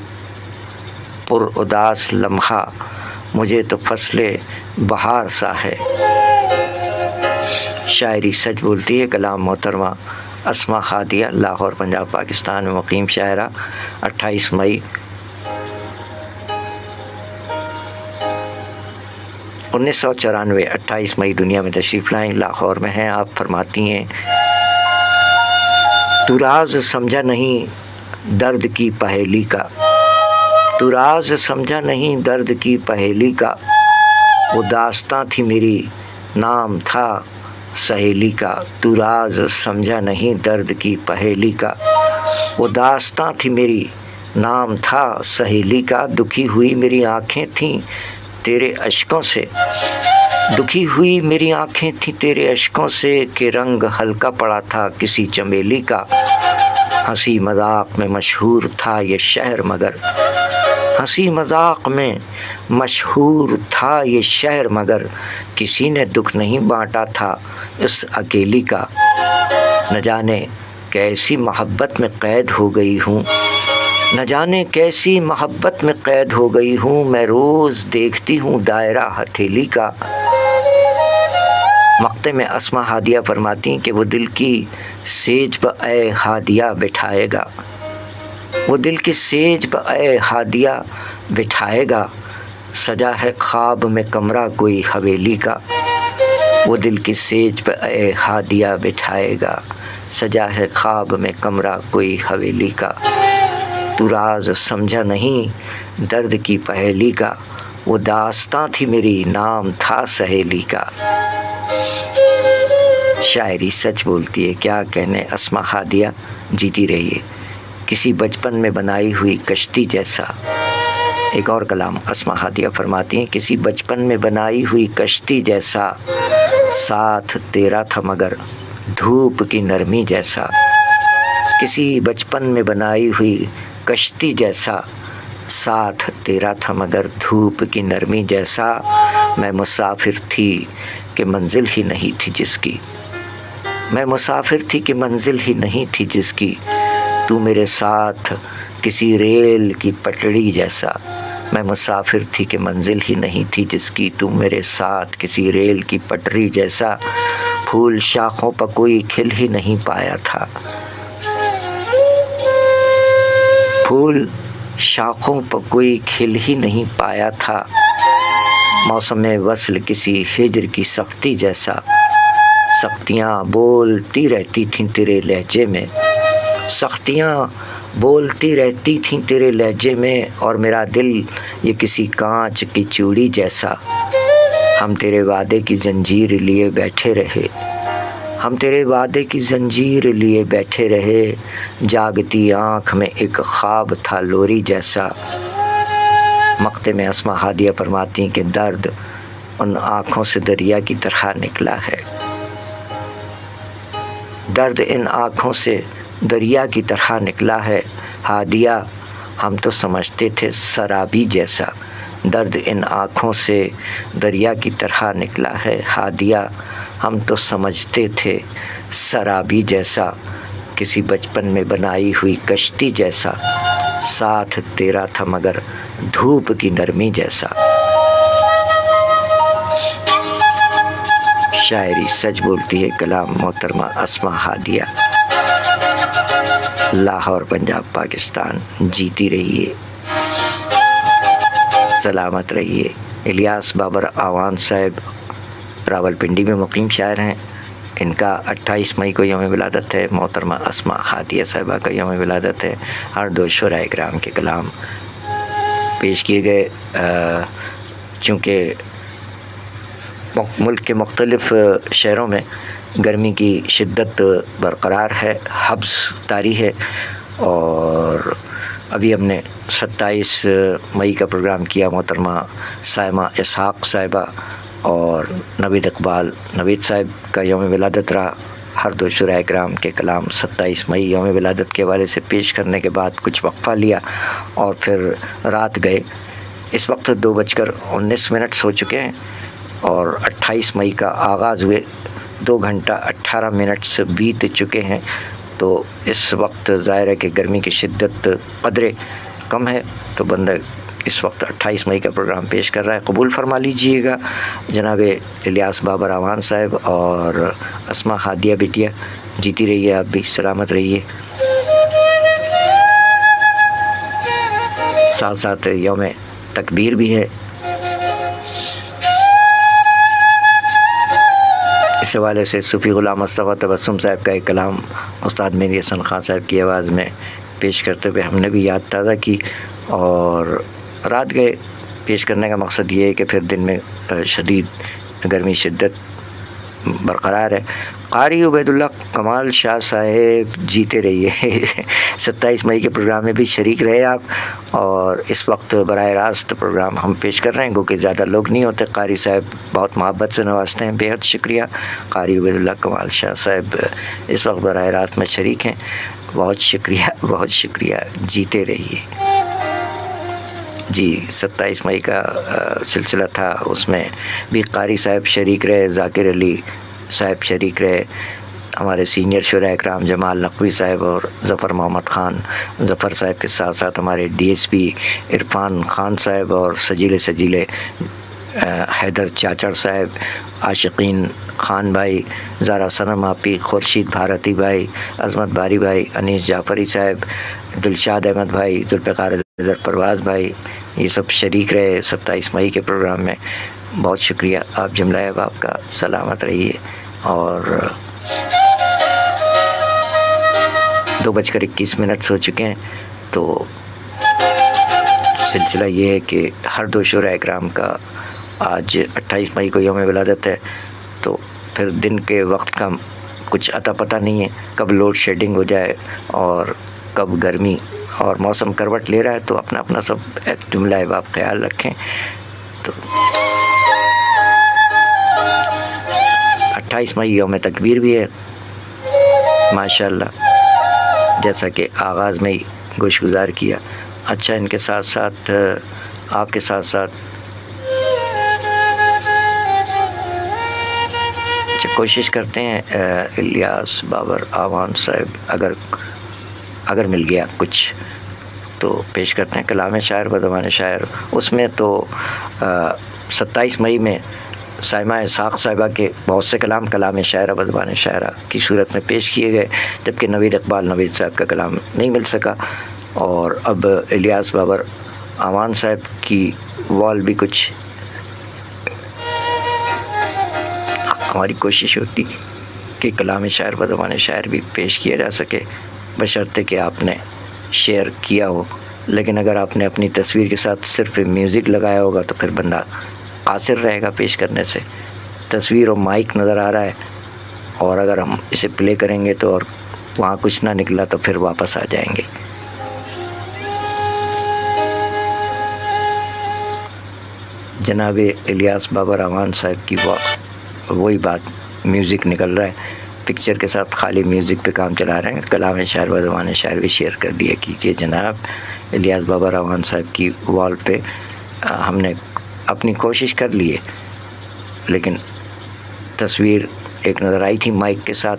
पुर उदास लम्हा मुझे तो फसले बहार सा है। शायरी सच बोलती है। कलाम मोहतरमा अस्मा हादिया, लाहौर पंजाब पाकिस्तान में मुक़ीम शायरा। 28 मई 1994 28 मई दुनिया में तशरीफ़ लाई, लाहौर में हैं। आप फरमाती हैं, तू राज समझा नहीं दर्द की पहेली का। तू राज समझा नहीं दर्द की पहेली का। वो दास्तां थी मेरी नाम था सहेली का। तू राज समझा नहीं दर्द की पहेली का। वो दास्तां थी मेरी नाम था सहेली का। दुखी हुई मेरी आँखें थीं तेरे अश्कों से। दुखी हुई मेरी आँखें थीं तेरे अश्कों से कि रंग हल्का पड़ा था किसी चमेली का। हंसी मजाक में मशहूर था ये शहर मगर। हंसी मजाक में मशहूर था ये शहर मगर किसी ने दुख नहीं बांटा था इस अकेली का। न जाने कैसी मोहब्बत में कैद हो गई हूँ। न जाने कैसी मोहब्बत में कैद हो गई हूँ। मैं रोज़ देखती हूँ दायरा हथेली का। मक्ते में अस्मा हादिया फरमाती हैं कि वो दिल की सेज पर ए हादिया बिठाएगा। वो दिल की सेज पर ए हादिया बिठाएगा। सजा है ख्वाब में कमरा कोई हवेली का। वो दिल की सेज पर ए हादिया बिठाएगा। सजा है ख्वाब में कमरा कोई हवेली का। तू राज समझा नहीं दर्द की पहेली का। वो दास्तां थी मेरी नाम था सहेली का। शायरी सच बोलती है, क्या कहने अस्मा हादिया। जीती रहिए किसी बचपन में बनाई हुई कश्ती जैसा। एक और कलाम अस्मा हादिया फरमाती हैं, किसी बचपन में बनाई हुई कश्ती जैसा। साथ तेरा था मगर धूप की नरमी जैसा। किसी बचपन में बनाई हुई कश्ती जैसा। साथ तेरा था मगर धूप की नरमी जैसा। मैं मुसाफिर थी कि मंजिल ही नहीं थी जिसकी। मैं मुसाफिर थी कि मंजिल ही नहीं थी जिसकी। तू मेरे साथ किसी रेल की पटड़ी जैसा। मैं मुसाफिर थी कि मंजिल ही नहीं थी जिसकी। तू मेरे साथ किसी रेल की पटरी जैसा। फूल शाखों पर कोई खिल ही नहीं पाया था। फूल शाखों पर कोई खिल ही नहीं पाया था। मौसम वस्ल किसी हिजर की सख्ती जैसा। सख्तियाँ बोलती रहती थीं तेरे लहजे में। सख्तियाँ बोलती रहती थीं तेरे लहजे में। और मेरा दिल ये किसी कांच की चूड़ी जैसा। हम तेरे वादे की जंजीर लिए बैठे रहे। हम तेरे वादे की जंजीर लिए बैठे रहे। जागती आँख में एक ख्वाब था लोरी जैसा। मक्ते में अस्मा हादिया फरमाती हैं कि दर्द उन आँखों से दरिया की तरह निकला है। दर्द इन आँखों से दरिया की तरह निकला है। हादिया हम तो समझते थे शराबी जैसा, दर्द इन आँखों से दरिया की तरह निकला है। हादिया हम तो समझते थे शराबी जैसा, किसी बचपन में बनाई हुई कश्ती जैसा, साथ तेरा था मगर धूप की नरमी जैसा। शायरी सच बोलती है कलाम मोहतरमा अस्मा हादिया। लाहौर पंजाब पाकिस्तान, जीती रहिए, सलामत रहिए। इलियास बाबर आवान साहब रावलपिंडी में मुकीम शायर हैं। इनका 28 मई को यौम विलादत है। मोहतरमा अस्मा हादिया साहिबा का यौम विलादत है। हर दो शुराए किराम के कलाम पेश किए गए। चूँकि मुल्क के मुख्तलिफ़ शहरों में गर्मी की शिद्दत बरकरार है, हब्स तारी है, और अभी हमने 27 मई का प्रोग्राम किया। मोहतरमा साइमा इसहाक़ साहिबा और नवीद इकबाल नवीद साहब का यौम विलादत रहा। हर दो शुराए किराम के कलाम 27 मई यौम विलादत के हवाले से पेश करने के बाद कुछ वक्फ़ा लिया और फिर रात गए। इस वक्त 2:19 हो चुके हैं और 28 मई का आगाज़ हुए 2 घंटा 18 मिनट से बीत चुके हैं। तो इस वक्त ज़ाहिर है कि गर्मी की शिद्दत कदरे कम है, तो बंदा इस वक्त 28 मई का प्रोग्राम पेश कर रहा है। कबूल फरमा लीजिएगा जनाब इलियास बाबर आवान साहब और अस्मा हादिया बिटिया। जीती रहिए, आप भी सलामत रहिए। साथ साथ यौम तकबीर भी है। इस हवाले से सूफ़ी ग़ुलाम मुस्तफ़ा तबस्सुम साहब का एक कलाम उस्ताद मेरी हसन खान साहब की आवाज़ में पेश करते हुए हमने भी याद ताज़ा की और रात गए। पेश करने का मकसद ये है कि फिर दिन में शदीद गर्मी शिद्दत बरकरार है। क़ारी उबैदुल्लाह कमाल शाह साहेब, जीते रहिए। 27 मई के प्रोग्राम में भी शरीक रहे आप, और इस वक्त बराह रास्त प्रोग्राम हम पेश कर रहे हैं क्योंकि ज़्यादा लोग नहीं होते। क़ारी साहब बहुत मोहब्बत से नवाजते हैं, बेहद शुक्रिया। क़ारी उबैदुल्लाह कमाल शाह साहब इस वक्त बराह रास्त में शरीक हैं, बहुत शुक्रिया, बहुत शुक्रिया। जीते रहिए जी। 27 मई का सिलसिला था, उसमें भी क़ारी साहब शरीक रहे, ज़ाकिर अली साहब शरीक रहे, हमारे सीनियर शुराए किराम जमाल नकवी साहब और ज़फ़र मोहम्मद ख़ान ज़फ़र साहब के साथ साथ हमारे DSP इरफान ख़ान साहब और सजीले हैदर चाचड़ साहब, आशिकीन ख़ान भाई, ज़ारा सनम आपी, खुर्शीद भारती भाई, अज़मत बारी भाई, अनीस जाफ़री साहब, दिलशाद अहमद भाई, ज़ुल्फ़िकार परवाज़ भाई, ये सब शरीक रहे 27 मई के प्रोग्राम में। बहुत शुक्रिया आप जुमला अहबाब का। सलामत रहिए। और 2:21 हो चुके हैं। तो सिलसिला ये है कि हर दो शुराए किराम का आज 28 मई को यौम विलादत है, तो फिर दिन के वक्त का कुछ अता पता नहीं है, कब लोड शेडिंग हो जाए और कब गर्मी और मौसम करवट ले रहा है। तो अपना अपना सब जुमला अहबाब ख्याल रखें। तो 28 मई यौम तकबीर भी है माशाअल्लाह, जैसा कि आगाज़ में ही गोशगुजार किया। अच्छा, इनके साथ साथ आपके साथ साथ कोशिश करते हैं इलियास बाबर आवान साहब अगर मिल गया कुछ तो पेश करते हैं। कलाम शायर बज़बान शायर, उसमें तो 27 मई में साइमा इसहाक़ साहिबा के बहुत से कलाम शायर बज़बान शायरा की सूरत में पेश किए गए, जबकि नवीद इकबाल नवीद साहब का कलाम नहीं मिल सका। और अब इलियास बाबर आवान साहब की वॉल भी कुछ हमारी कोशिश होती कि कलाम शायर बज़बान शायर भी पेश किया जा सके, बशर्ते कि आपने शेयर किया हो। लेकिन अगर आपने अपनी तस्वीर के साथ सिर्फ म्यूज़िक लगाया होगा तो फिर बंदा कासिर रहेगा पेश करने से। तस्वीर और माइक नज़र आ रहा है, और अगर हम इसे प्ले करेंगे तो और वहाँ कुछ ना निकला तो फिर वापस आ जाएंगे। जनाब इलियास बाबर आवान साहब की वही बात, म्यूज़िक निकल रहा है पिक्चर के साथ खाली म्यूज़िक पे काम चला रहे हैं, कलाम शायर व ज़बान शायर भी शेयर कर दिया कीजिए जनाब। इलियास बाबर आवान साहब की वॉल पे हमने अपनी कोशिश कर ली है, लेकिन तस्वीर एक नज़र आई थी माइक के साथ,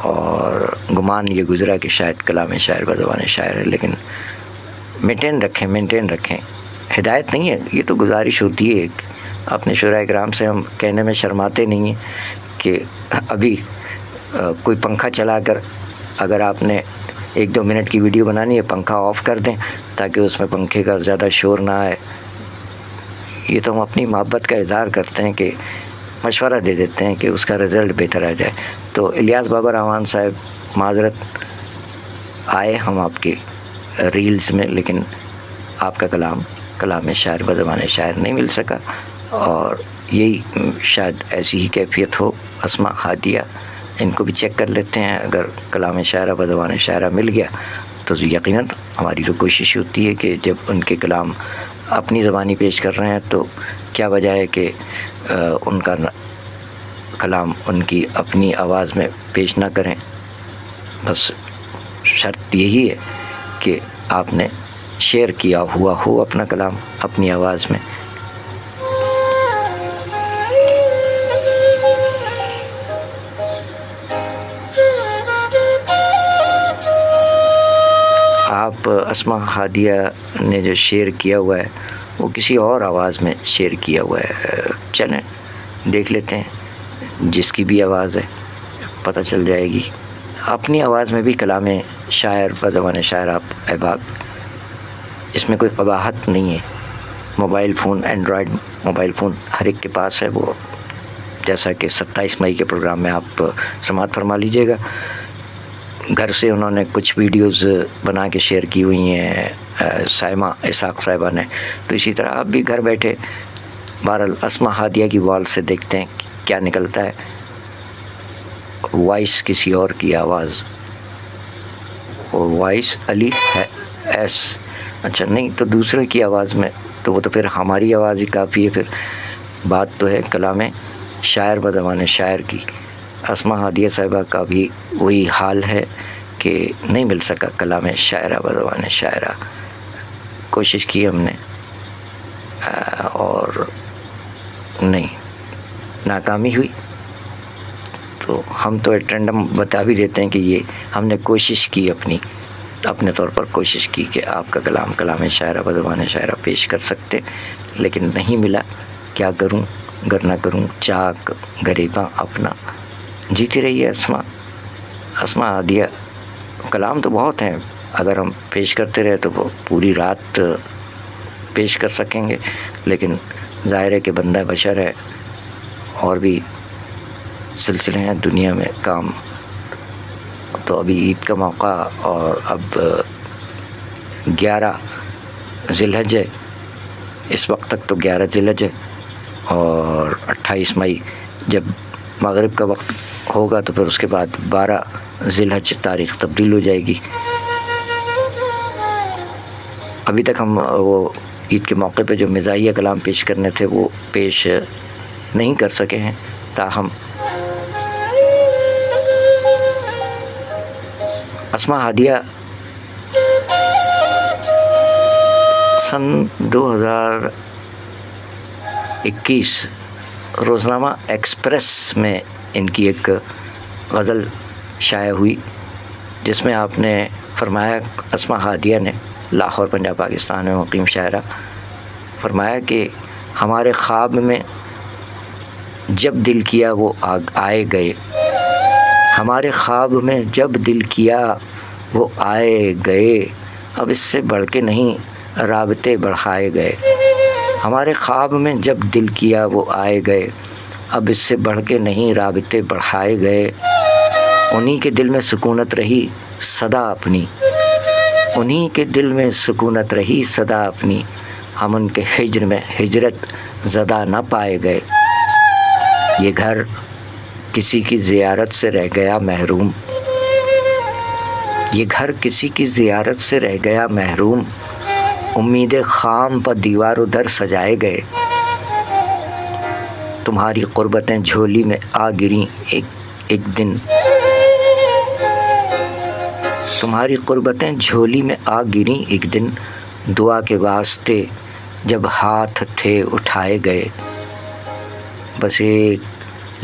और गुमान ये गुज़रा कि शायद कलाम शायर व ज़बान शायर है। लेकिन मेंटेन रखें, हिदायत नहीं है, ये तो गुजारिश होती है। अपने शुरा इकराम से हम कहने में शर्माते नहीं हैं कि अभी कोई पंखा चलाकर अगर आपने 1-2 मिनट की वीडियो बनानी है, पंखा ऑफ़ कर दें ताकि उसमें पंखे का ज़्यादा शोर ना आए। ये तो हम अपनी मोहब्बत का इज़हार करते हैं कि मशवरा दे देते हैं कि उसका रिज़ल्ट बेहतर आ जाए। तो इलियास बाबर आवान साहब, माज़रत, आए हम आपके रील्स में, लेकिन आपका कलाम शायर व ज़बान शायर नहीं मिल सका। और यही शायद ऐसी ही कैफियत हो अस्मा हादिया, इनको भी चेक कर लेते हैं। अगर कलाम शायर व ज़बान शायर मिल गया तो यकीनन हमारी तो कोशिश होती है कि जब उनके कलाम अपनी ज़बानी पेश कर रहे हैं तो क्या वजह है कि उनका कलाम उनकी अपनी आवाज़ में पेश ना करें। बस शर्त यही है कि आपने शेयर किया हुआ हो अपना कलाम अपनी आवाज़ में। आप अस्मा हादिया ने जो शेयर किया हुआ है वो किसी और आवाज़ में शेयर किया हुआ है। चलें देख लेते हैं, जिसकी भी आवाज़ है पता चल जाएगी। अपनी आवाज़ में भी कलाम शायर व ज़बान शायर आप अहबाब, इसमें कोई क़बाहत नहीं है। Mobile phone, Android mobile phone हर एक के पास है। वो जैसा कि 27 मई के प्रोग्राम में आप समाअत फरमा लीजिएगा। घर से उन्होंने कुछ वीडियोस बना के शेयर की हुई हैं साइमा इसाक साहिबा ने, तो इसी तरह आप भी घर बैठे बहरहाल अस्मा हादिया की वॉल से देखते हैं क्या निकलता है। वॉइस किसी और की आवाज़, और वॉइस अली है एस, अच्छा नहीं तो दूसरे की आवाज़ में, तो वो तो फिर हमारी आवाज़ ही काफ़ी है। फिर बात तो है कलाम शायर व ज़बान शायर की। अस्मा हादिया साहिबा का भी वही हाल है कि नहीं मिल सका कलाम शायरा व ज़बान शायरा। कोशिश की हमने और नहीं, नाकामी हुई। तो हम तो एटेंडम बता भी देते हैं कि ये हमने कोशिश की, अपने तौर पर कोशिश की कि आपका कलाम शायरा व ज़बान शायरा पेश कर सकते, लेकिन नहीं मिला। क्या करूं, गर ना करूं, चाक गरीबा अपना। जीती रही है अस्मा हादिया। कलाम तो बहुत हैं, अगर हम पेश करते रहे तो वो पूरी रात पेश कर सकेंगे, लेकिन ज़ाहिर है कि बंदा बशर है, और भी सिलसिले हैं दुनिया में काम। तो अभी ईद का मौका, और अब 11 ज़िलहज है, इस वक्त तक तो 11 ज़िलहज है, और 28 मई जब मगरिब का वक्त होगा तो फिर उसके बाद 12 ज़िलहज तारीख़ तब्दील हो जाएगी। अभी तक हम वो ईद के मौके पे जो मिज़ाहिया कलाम पेश करने थे वो पेश नहीं कर सके हैं। ताहम अस्मा हादिया सन 2021 रोज़नामा एक्सप्रेस में इनकी एक गज़ल शाया हुई, जिसमें आपने फरमाया, अस्मा हादिया ने, लाहौर पंजाब पाकिस्तान में मुक़ीम शायरा, फरमाया कि हमारे ख्वाब में जब दिल किया वो आए गए, हमारे ख्वाब में जब दिल किया वो आए गए, अब इससे बढ़ के नहीं राबते बढ़ाए गए। हमारे ख्वाब में जब दिल किया वो आए गए, अब इससे बढ़ के नहीं राबते बढ़ाए गए। उन्हीं के दिल में सुकूनत रही सदा अपनी, उन्हीं के दिल में सुकूनत रही सदा अपनी, हम उनके हिज्र में हिजरत ज़दा न पाए गए। ये घर किसी की ज़ियारत से रह गया महरूम, ये घर किसी की ज़ियारत से रह गया महरूम, उम्मीद ख़ाम पर दीवार दर सजाए गए। तुम्हारी क़ुर्बतें झोली में आ गिरी, एक एक दिन, तुम्हारी कुर्बतें झोली में आ गिरी एक दिन, दुआ के वास्ते जब हाथ थे उठाए गए। बस एक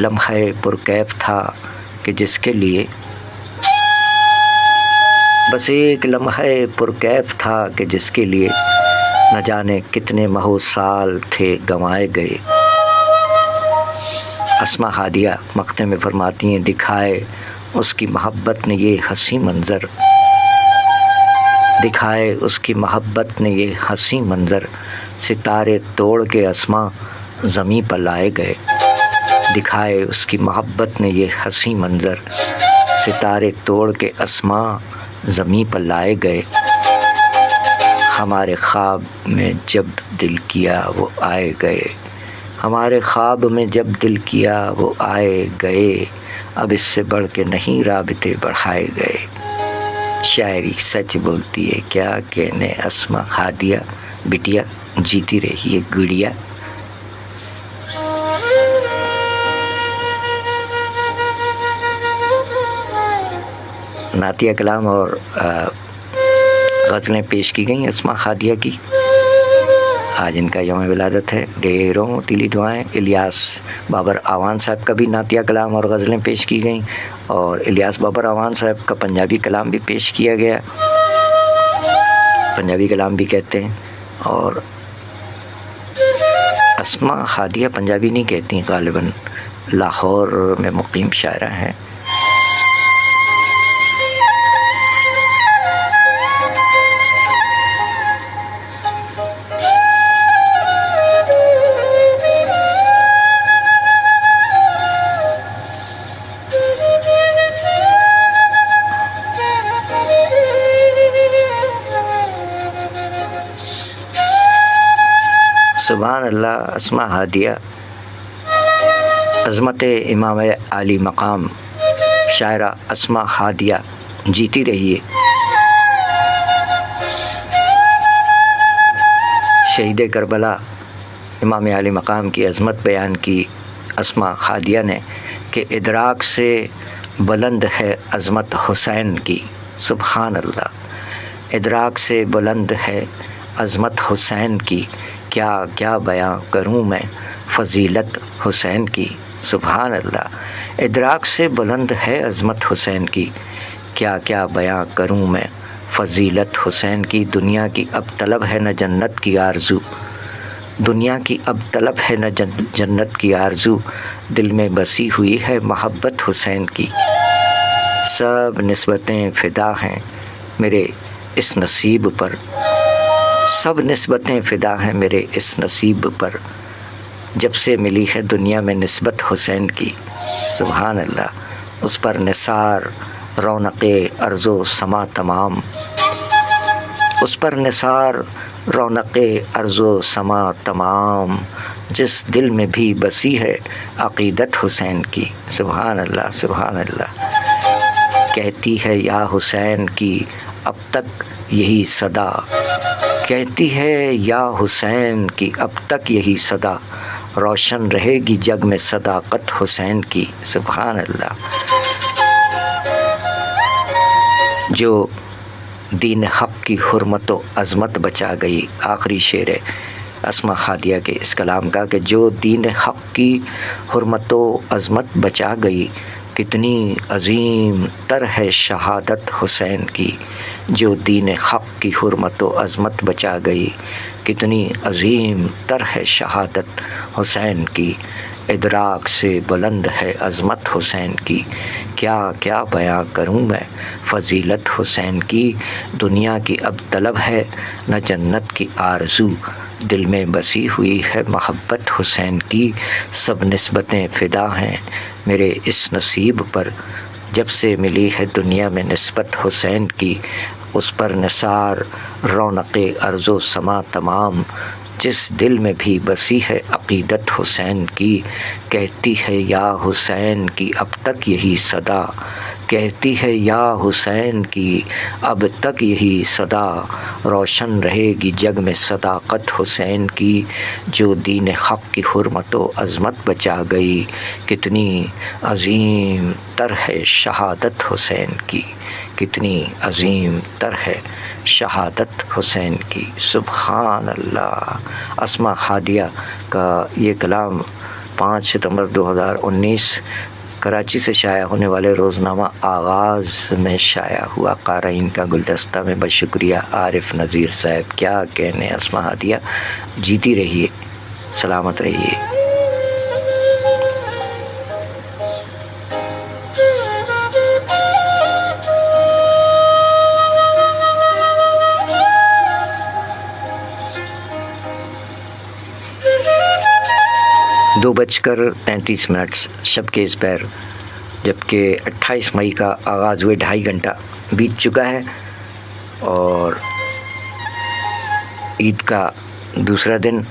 लम्हे पुरकैफ था कि जिसके लिए, बस एक लम्हे पुरकैफ था कि जिसके लिए न जाने कितने महो साल थे गंवाए गए। अस्मा हादिया मक्ते में फरमाती हैं, दिखाए उसकी मोहब्बत ने ये हंसी मंज़र, दिखाए उसकी मोहब्बत ने ये हंसी मंज़र, सितारे तोड़ के अस्मा ज़मीं पर लाए गए। दिखाए उसकी मोहब्बत ने ये हंसी मंज़र, सितारे तोड़ के अस्मा ज़मीं पर लाए गए। हमारे ख्वाब में जब दिल किया वो आए गए, हमारे ख्वाब में जब दिल किया वो आए गए। अब इससे बढ़ के नहीं राबिते बढ़ाए गए। शायरी सच बोलती है, क्या कहने अस्मा हादिया, बिटिया जीती रही है गुड़िया। नातिया कलाम और गज़लें पेश की गई अस्मा हादिया की। आज इनका यौम विलादत है। ढेरों दिली दुआएं। इलियास बाबर आवान साहब का भी नातिया कलाम और गज़लें पेश की गई, और इलियास बाबर आवान साहब का पंजाबी कलाम भी पेश किया गया। पंजाबी कलाम भी कहते हैं, और अस्मा हादिया पंजाबी नहीं कहती, ग़ालिबन लाहौर में मुक़ीम शायरा हैं। सुभान अल्लाह। अस्मा हादिया अज़मत इमाम आली मकाम शायरा अस्मा हादिया जीती रहिए। शहीद करबला इमाम आली मकाम की अज़मत बयान की अस्मा हादिया ने कि इदराक से बुलंद है अज़मत हुसैन की। सुभान अल्लाह। इदराक से बुलंद है अज़मत हुसैन की, क्या क्या बयां करूं मैं फ़जीलत हुसैन की। सुभान अल्लाह। इदराक से बुलंद है अज़मत हुसैन की, क्या क्या बयां करूं मैं फ़जीलत हुसैन की। दुनिया की अब तलब है न जन्नत की आरज़ू, दुनिया की अब तलब है न जन्नत की आरज़ू, दिल में बसी हुई है मोहब्बत हुसैन की। सब निस्बतें फ़िदा हैं मेरे इस नसीब पर, सब निस्बतें फ़िदा हैं मेरे इस नसीब पर, जब से मिली है दुनिया में निस्बत हुसैन की। सुभान अल्लाह। उस पर निसार रौनक़े अर्ज़ो समा तमाम, उस पर निसार रौनक़े अर्ज़ो समा तमाम, जिस दिल में भी बसी है अक़ीदत हुसैन की। सुभान अल्लाह। सुभान अल्लाह। कहती है या हुसैन की अब तक यही सदा, कहती है या हुसैन की अब तक यही सदा, रोशन रहेगी जग में सदाकत हुसैन की। सुभान अल्लाह। जो दीन हक़ की हुर्मत व अज़मत बचा गई। आखिरी शेर है अस्मा हादिया के इस कलाम का कि जो दीन हक़ की हुर्मत व अज़मत बचा गई, कितनी अज़ीम तर है शहादत हुसैन की। जो दीन हक़ की हुर्मत व अज़मत बचा गई, कितनी अज़ीम तर है शहादत हुसैन की। इदराक से बुलंद है अज़मत हुसैन की, क्या क्या बयां करूं मैं फ़जीलत हुसैन की। दुनिया की अब तलब है न जन्नत की आरज़ू, दिल में बसी हुई है मोहब्बत हुसैन की। सब निस्बतें फ़िदा हैं मेरे इस नसीब पर, जब से मिली है दुनिया में निस्बत हुसैन की। उस पर निसार रौनक़े अर्ज़ो समा तमाम, जिस दिल में भी बसी है अक़ीदत हुसैन की। कहती है या हुसैन की अब तक यही सदा, कहती है या हुसैन की अब तक यही सदा, रोशन रहेगी जग में सदाकत हुसैन की, जो दीन हक़ की हुर्मत व अज़मत बचा गई, कितनी अज़ीम तर है शहादत हुसैन की, कितनी अज़ीम तर है शहादत हुसैन की। सुब्हान अल्लाह। अस्मा हादिया का ये कलाम 5 सितंबर 2019 कराची से शाया होने वाले रोज़नामा आगाज़ में शाया हुआ। क़ारीन का गुलदस्ता में बशुक्रिया आरिफ नज़ीर साहब। क्या कहने अस्मा हादिया, जीती रहिए, सलामत रहिए। दो 2:33 शब के इस पैर, जबकि 28 मई का आगाज़ हुए 2.5 घंटा बीत चुका है और ईद का दूसरा दिन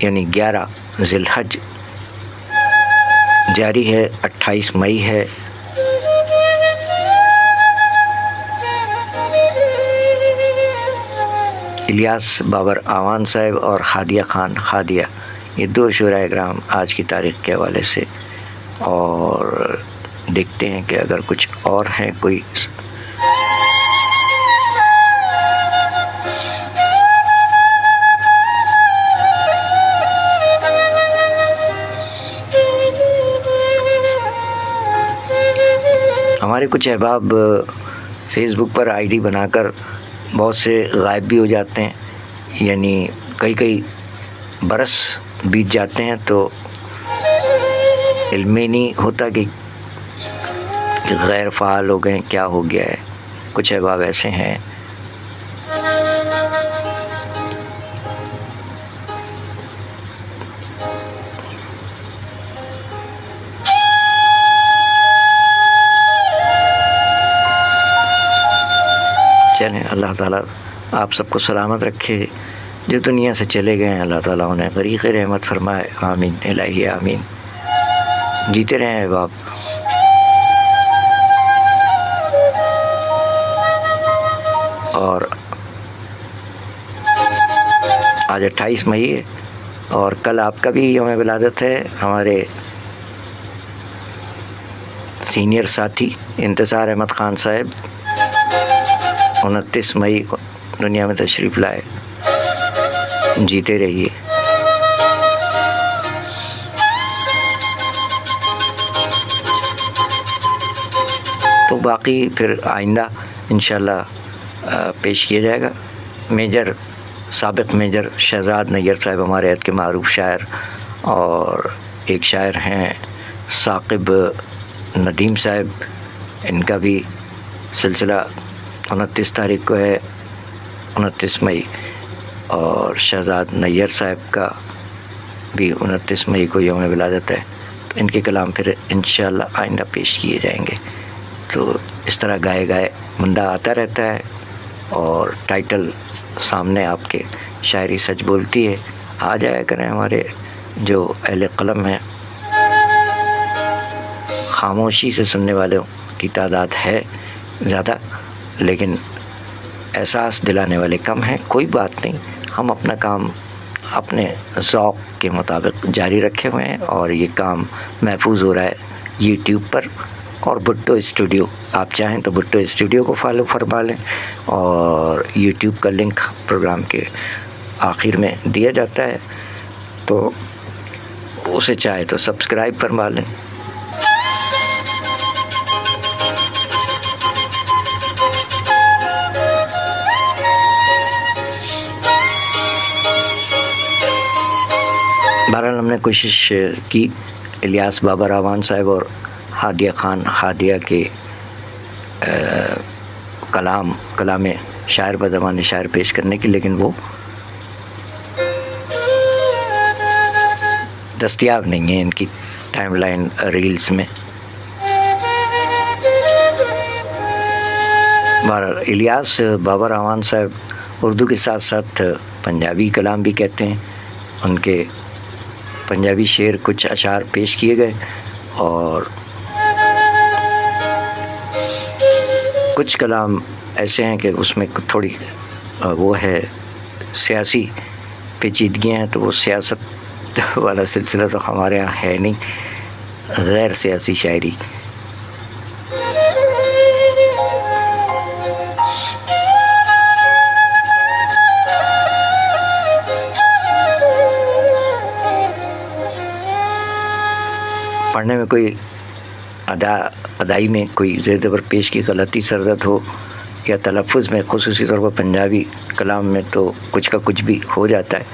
यानी 11 ज़िलहज जारी है। 28 मई है। इलियास बाबर आवान साहब और हादिया खान हादिया, ये 2 शोराए किराम आज की तारीख़ के हवाले से। और देखते हैं कि अगर कुछ और हैं कोई। हमारे कुछ अहबाब फेसबुक पर आईडी बनाकर बहुत से गायब भी हो जाते हैं, यानी कई बरस बीत जाते हैं तो इल्म नहीं होता कि गैर फ़ाल हो गए, क्या हो गया है। कुछ अहबाब ऐसे हैं। चलें, अल्लाह ताला आप सबको सलामत रखे। जो दुनिया से चले गए हैं अल्लाह ताला उन्हें गरीक़ रहमत फरमाए। आमीन इलाही आमीन। जीते रहें बाप। और आज 28 मई है और कल आपका भी यौम विलादत है। हमारे सीनियर साथी इंतज़ार अहमद ख़ान साहब 29 मई दुनिया में तशरीफ़ लाए। जीते रहिए। तो बाकी फिर आइंदा इंशाल्लाह पेश किया जाएगा। मेजर साबिक़ मेजर शहज़ाद नैयर साहब हमारे अहद के मारूफ़ शायर, और एक शायर हैं साक़िब नदीम साहब, इनका भी सिलसिला 29 तारीख़ को है, 29 मई। और शहज़ाद नैयर साहब का भी 29 मई को यौम विलादत है। तो इनके कलाम फिर इंशाअल्लाह आइंदा पेश किए जाएंगे। तो इस तरह गाए गाए मुंदा आता रहता है और टाइटल सामने आपके शायरी सच बोलती है। आ जाया करें। हमारे जो अहले कलम हैं, खामोशी से सुनने वालों की तादाद है ज़्यादा, लेकिन एहसास दिलाने वाले कम हैं। कोई बात नहीं, हम अपना काम अपने ज़ौक़ के मुताबिक जारी रखे हुए हैं और ये काम महफूज हो रहा है यूट्यूब पर और भुट्टो स्टूडियो। आप चाहें तो भुट्टो स्टूडियो को फॉलो फरमा लें और यूट्यूब का लिंक प्रोग्राम के आखिर में दिया जाता है, तो उसे चाहे तो सब्सक्राइब फरमा लें। बहरहाल हमने कोशिश की इलियास बाबर आवान साहब और हादिया खान हादिया के कलाम शायर बज़बान शायर पेश करने की, लेकिन वो दस्तयाब नहीं है इनकी टाइमलाइन रील्स में। बहरहाल इलियास बाबर आवान साहब उर्दू के साथ साथ पंजाबी कलाम भी कहते हैं। उनके पंजाबी शेर कुछ अशार पेश किए गए और कुछ कलाम ऐसे हैं कि उसमें थोड़ी वो है सियासी पेचीदगियाँ हैं, तो वो सियासत वाला सिलसिला तो हमारे यहाँ है नहीं, गैर सियासी शायरी। पढ़ने में कोई अदाई में कोई ज़ेर ज़बर पेश की गलती सरदत हो या तलफ़ुज़ में, ख़ुसूसी तौर पर पंजाबी कलाम में तो कुछ का कुछ भी हो जाता है।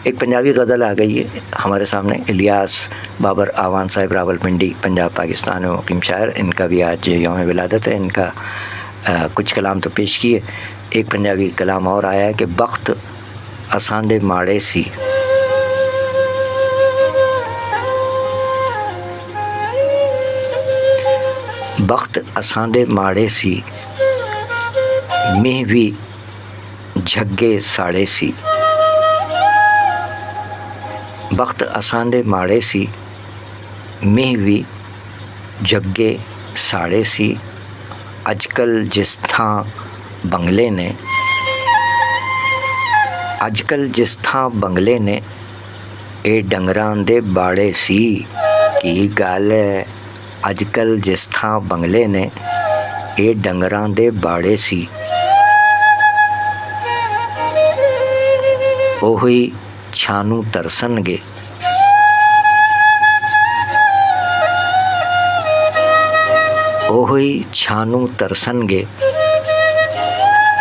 एक पंजाबी गज़ल आ गई है हमारे सामने, इलियास बाबर आवान साहिब रावलपिंडी पंजाब पाकिस्तान में मुक़ीम शायर, इनका भी आज यौम विलादत है। इनका कुछ कलाम तो पेश किए, एक पंजाबी कलाम और आया है कि बख्त असांदे माड़े सी, बख्त असांदे माड़े सी, मीह भी झग्गे साड़े सी, बख्त असांदे माड़े सी, मीह भी झग्गे साड़े सी, अजकल जिस थां बंगले ने, अजकल जिस थां बंगले ने ए डंगरां दे बाड़े सी। की गल है, अजकल जिस थां बंगले ने ए डंगरां दे बाड़े सी, ओही छानू तरसनगे, ओही छानू तरसनगे,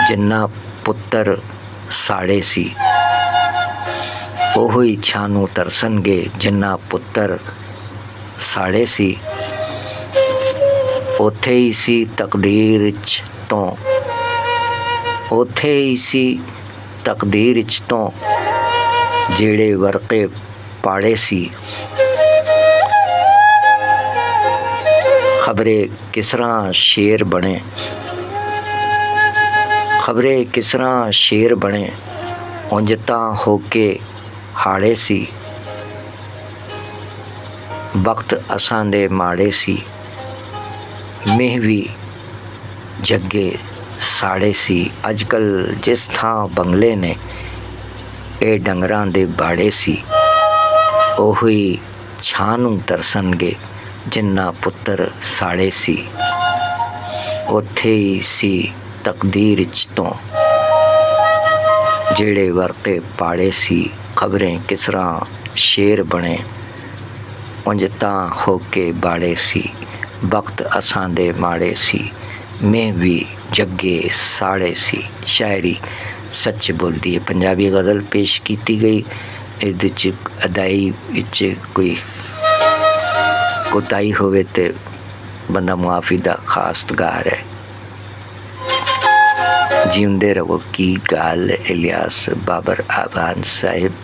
जिन्ना पुत्तर साड़े सी, ओही छानू तरसनगे, जिन्ना पुत्तर साड़े सी, उथे ही सी तकदीर च तो, उथे ही सी तकदीर च तो, जेड़े वर्के पाड़े सी, खबरे किसरा शेर बने, खबरे किसरा शेर बने, उंजता होके हाड़े सी, वक्त असांदे माड़े सी, मीह भी जग्गे साड़े सी, अजकल जिस थां बंगले ने ए डंगरां दे बाड़े सी, ओही छानू तरसनगे, जिन्ना पुत्तर साड़े सी, उथे ही सी तकदीर च तो, जेड़े वर्के पाड़े सी, खबरें किसरा शेर बने, उंजता होके बाड़े सी, वक्त असांदे माड़े सी, मैं भी जग्गे साड़े सी। शायरी सच बोलती है। पंजाबी गज़ल पेश की गई, इहदे च अदाई विच कोई कोताही होवे ते बंदा मुआफ़ी दा खासतगार है। जींदे रहो की गाल, इलियास बाबर आवान साहिब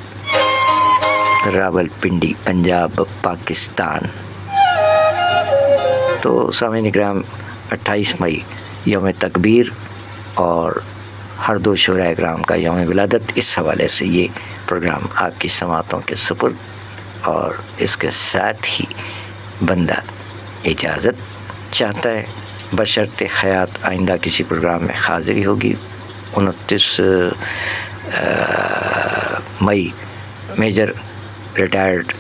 रावलपिंडी पंजाब पाकिस्तान। तो सामीन इकराम 28 मई यौम तकबीर और हर दो शोहरा इकराम का यौम विलादत, इस हवाले से ये प्रोग्राम आपकी समातों के सुपुर्द, और इसके साथ ही बंदा इजाज़त चाहता है बशर्ते हयात आइंदा किसी प्रोग्राम में हाज़िरी होगी। 29 मई मेजर रिटायर्ड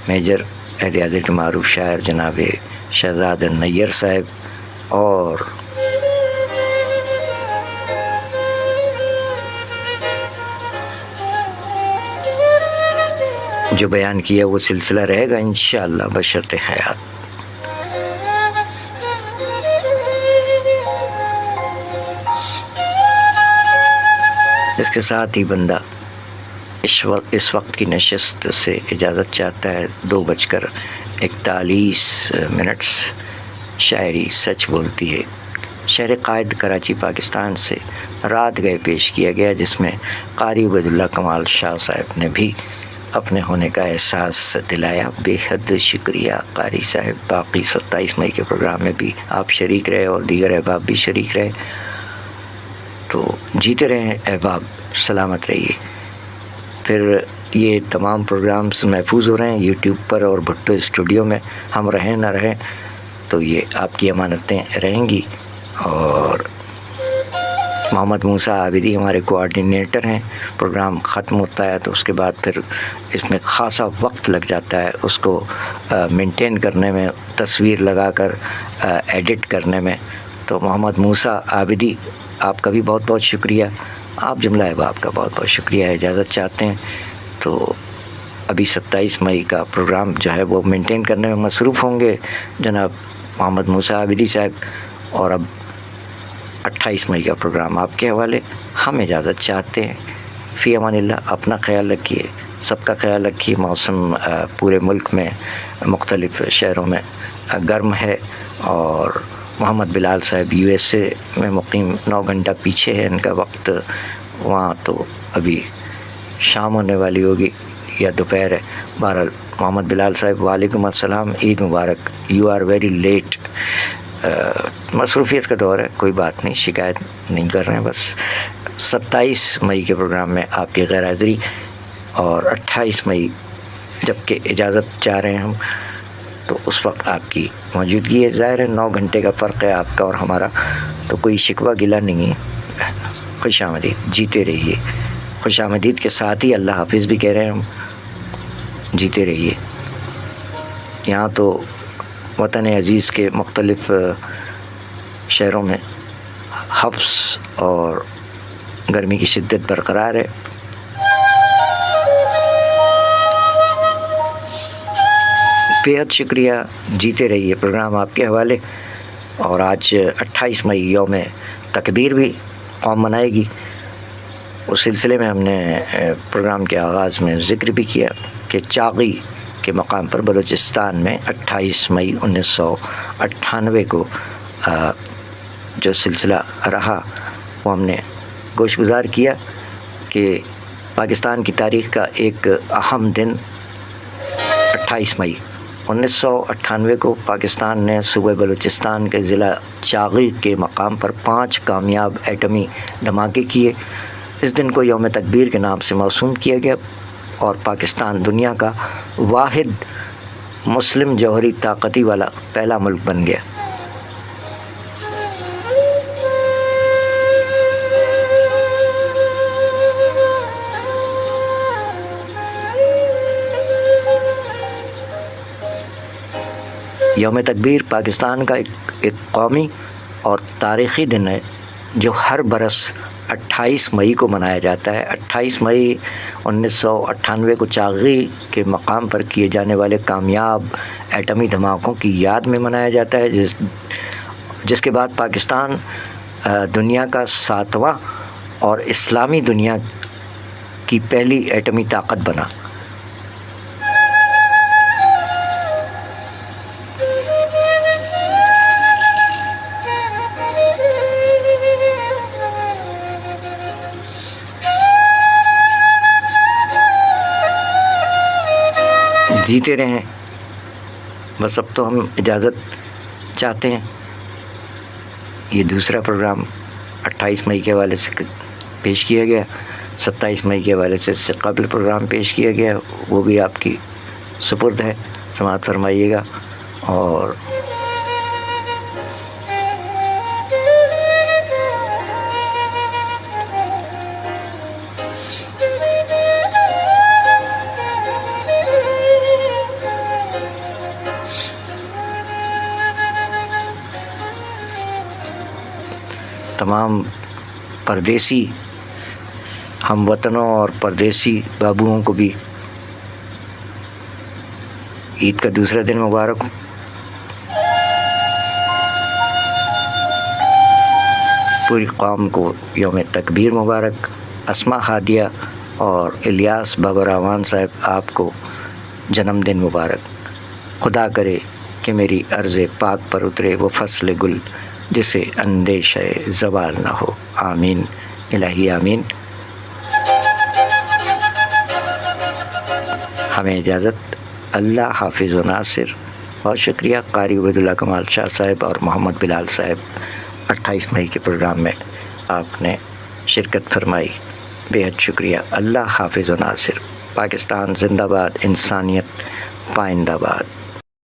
मेजर एहतियात मारूफ शायर जनाब शहजाद नैयर साहब और जो बयान किया वो सिलसिला रहेगा इंशाअल्लाह बशर्ते हयात। इसके साथ ही बंदा इस वक्त की नशस्त से इजाज़त चाहता है। 2:41 शायरी सच बोलती है। शहर कायद कराची पाकिस्तान से रात गए पेश किया गया, जिसमें कारी उबैदुल्लाह कमाल शाह साहब ने भी अपने होने का एहसास दिलाया। बेहद शुक्रिया कारी साहब। बाकी 27 मई के प्रोग्राम में भी आप शरीक रहे और दीगर अहबाब भी शरीक रहे। तो जीते रहें अहबाब, सलामत रहिए। फिर ये तमाम प्रोग्राम्स महफूज हो रहे हैं यूट्यूब पर और भुट्टो स्टूडियो में। हम रहें ना रहें तो ये आपकी अमानतें रहेंगी और मोहम्मद मूसा आबिदी हमारे कोऑर्डिनेटर हैं। प्रोग्राम ख़त्म होता है तो उसके बाद फिर इसमें ख़ासा वक्त लग जाता है उसको मेंटेन करने में, तस्वीर लगाकर एडिट करने में। तो मोहम्मद मूसा आबिदी आपका भी बहुत बहुत शुक्रिया, आप जुमला अहबाब का बहुत बहुत शुक्रिया। इजाज़त चाहते हैं तो अभी 27 मई का प्रोग्राम जो है वो मेंटेन करने में मसरूफ़ होंगे जनाब मोहम्मद मूसा आबिदी साहब, और अब 28 मई का प्रोग्राम आपके हवाले। हम इजाज़त चाहते हैं। फ़ी अमानिल्लाह, अपना ख्याल रखिए, सबका ख्याल रखिए। मौसम पूरे मुल्क में मुख्तलिफ़ शहरों में गर्म है और मोहम्मद बिलाल साहब USA में मुकीम 9 घंटा पीछे है इनका वक्त, वहाँ तो अभी शाम होने वाली होगी या दोपहर है। बहरहाल मोहम्मद बिलाल साहब वालेकुम अस्सलाम, ईद मुबारक। You are very late. मसरूफ़ियत का दौर है, कोई बात नहीं, शिकायत नहीं कर रहे हैं। बस 27 मई के प्रोग्राम में आपकी गैर हाज़िरी और 28 मई जबकि इजाज़त चाह रहे हैं हम, तो उस वक्त आपकी मौजूदगी है। ज़ाहिर है 9 घंटे का फ़र्क है आपका और हमारा, तो कोई शिकवा गिला नहीं है। खुशामदीद, जीते रहिए। खुशामदीद के साथ ही अल्लाह हाफिज़ भी कह रहे हैं हम, जीते रहिए। यहाँ तो वतन अज़ीज़ के मुख्तलिफ़ शहरों में हफ्स और गर्मी की शिद्दत बरकरार है। बेहद शुक्रिया, जीते रहिए। प्रोग्राम आपके हवाले। और आज 28 मई यौम तकबीर भी कौम मनाएगी। उस सिलसिले में हमने प्रोग्राम के आगाज़ में ज़िक्र भी किया कि चागी के मकाम पर बलूचिस्तान में 28 मई 1998 को जो सिलसिला रहा वो हमने गोशगुजार किया कि पाकिस्तान की तारीख़ का एक अहम दिन 28 मई 1998 को पाकिस्तान ने सूबे बलूचिस्तान के ज़िला चागी के मकाम पर 5 कामयाब एटमी धमाके किए। इस दिन को यौम तकबीर के नाम से मौसूम किया गया और पाकिस्तान दुनिया का वाहिद मुस्लिम जौहरी ताकती वाला पहला मुल्क बन गया। यौम तकबीर पाकिस्तान का एक कौमी और तारीख़ी दिन है जो हर बरस 28 मई को मनाया जाता है। 28 मई 1998 को चागी के मकाम पर किए जाने वाले कामयाब एटमी धमाकों की याद में मनाया जाता है, जिसके बाद पाकिस्तान दुनिया का 7वां और इस्लामी दुनिया की पहली एटमी ताकत बना। जीते रहें। बस अब तो हम इजाज़त चाहते हैं। ये दूसरा प्रोग्राम 28 मई के हवाले से पेश किया गया, 27 मई के हवाले से इससे कबल प्रोग्राम पेश किया गया, वो भी आपकी सुपुर्द है, समाअत फरमाइएगा। और तमाम परदेसी हम वतनों और परदेसी बाबुओं को भी ईद का दूसरा दिन मुबारक हो। पूरी कौम को यौम तकबीर मुबारक। अस्मा हादिया और इलियास बाबर आवान साहब, आपको जन्मदिन मुबारक। खुदा करे कि मेरी अर्ज़ पाक पर उतरे वो फसल गुल जिसे अंदेश ज़वाल ना हो। आमीन इलाही आमीन। हमें इजाज़त। अल्लाह हाफिज़ व नासिर। बहुत शुक्रिया कारी उबैदुल्लाह कमाल शाह साहब और मोहम्मद बिलाल साहब, 28 मई के प्रोग्राम में आपने शिरकत फरमाई, बेहद शुक्रिया। अल्लाह हाफिज़ व नासिर। पाकिस्तान जिंदाबाद, इंसानियत पाइंदाबाद।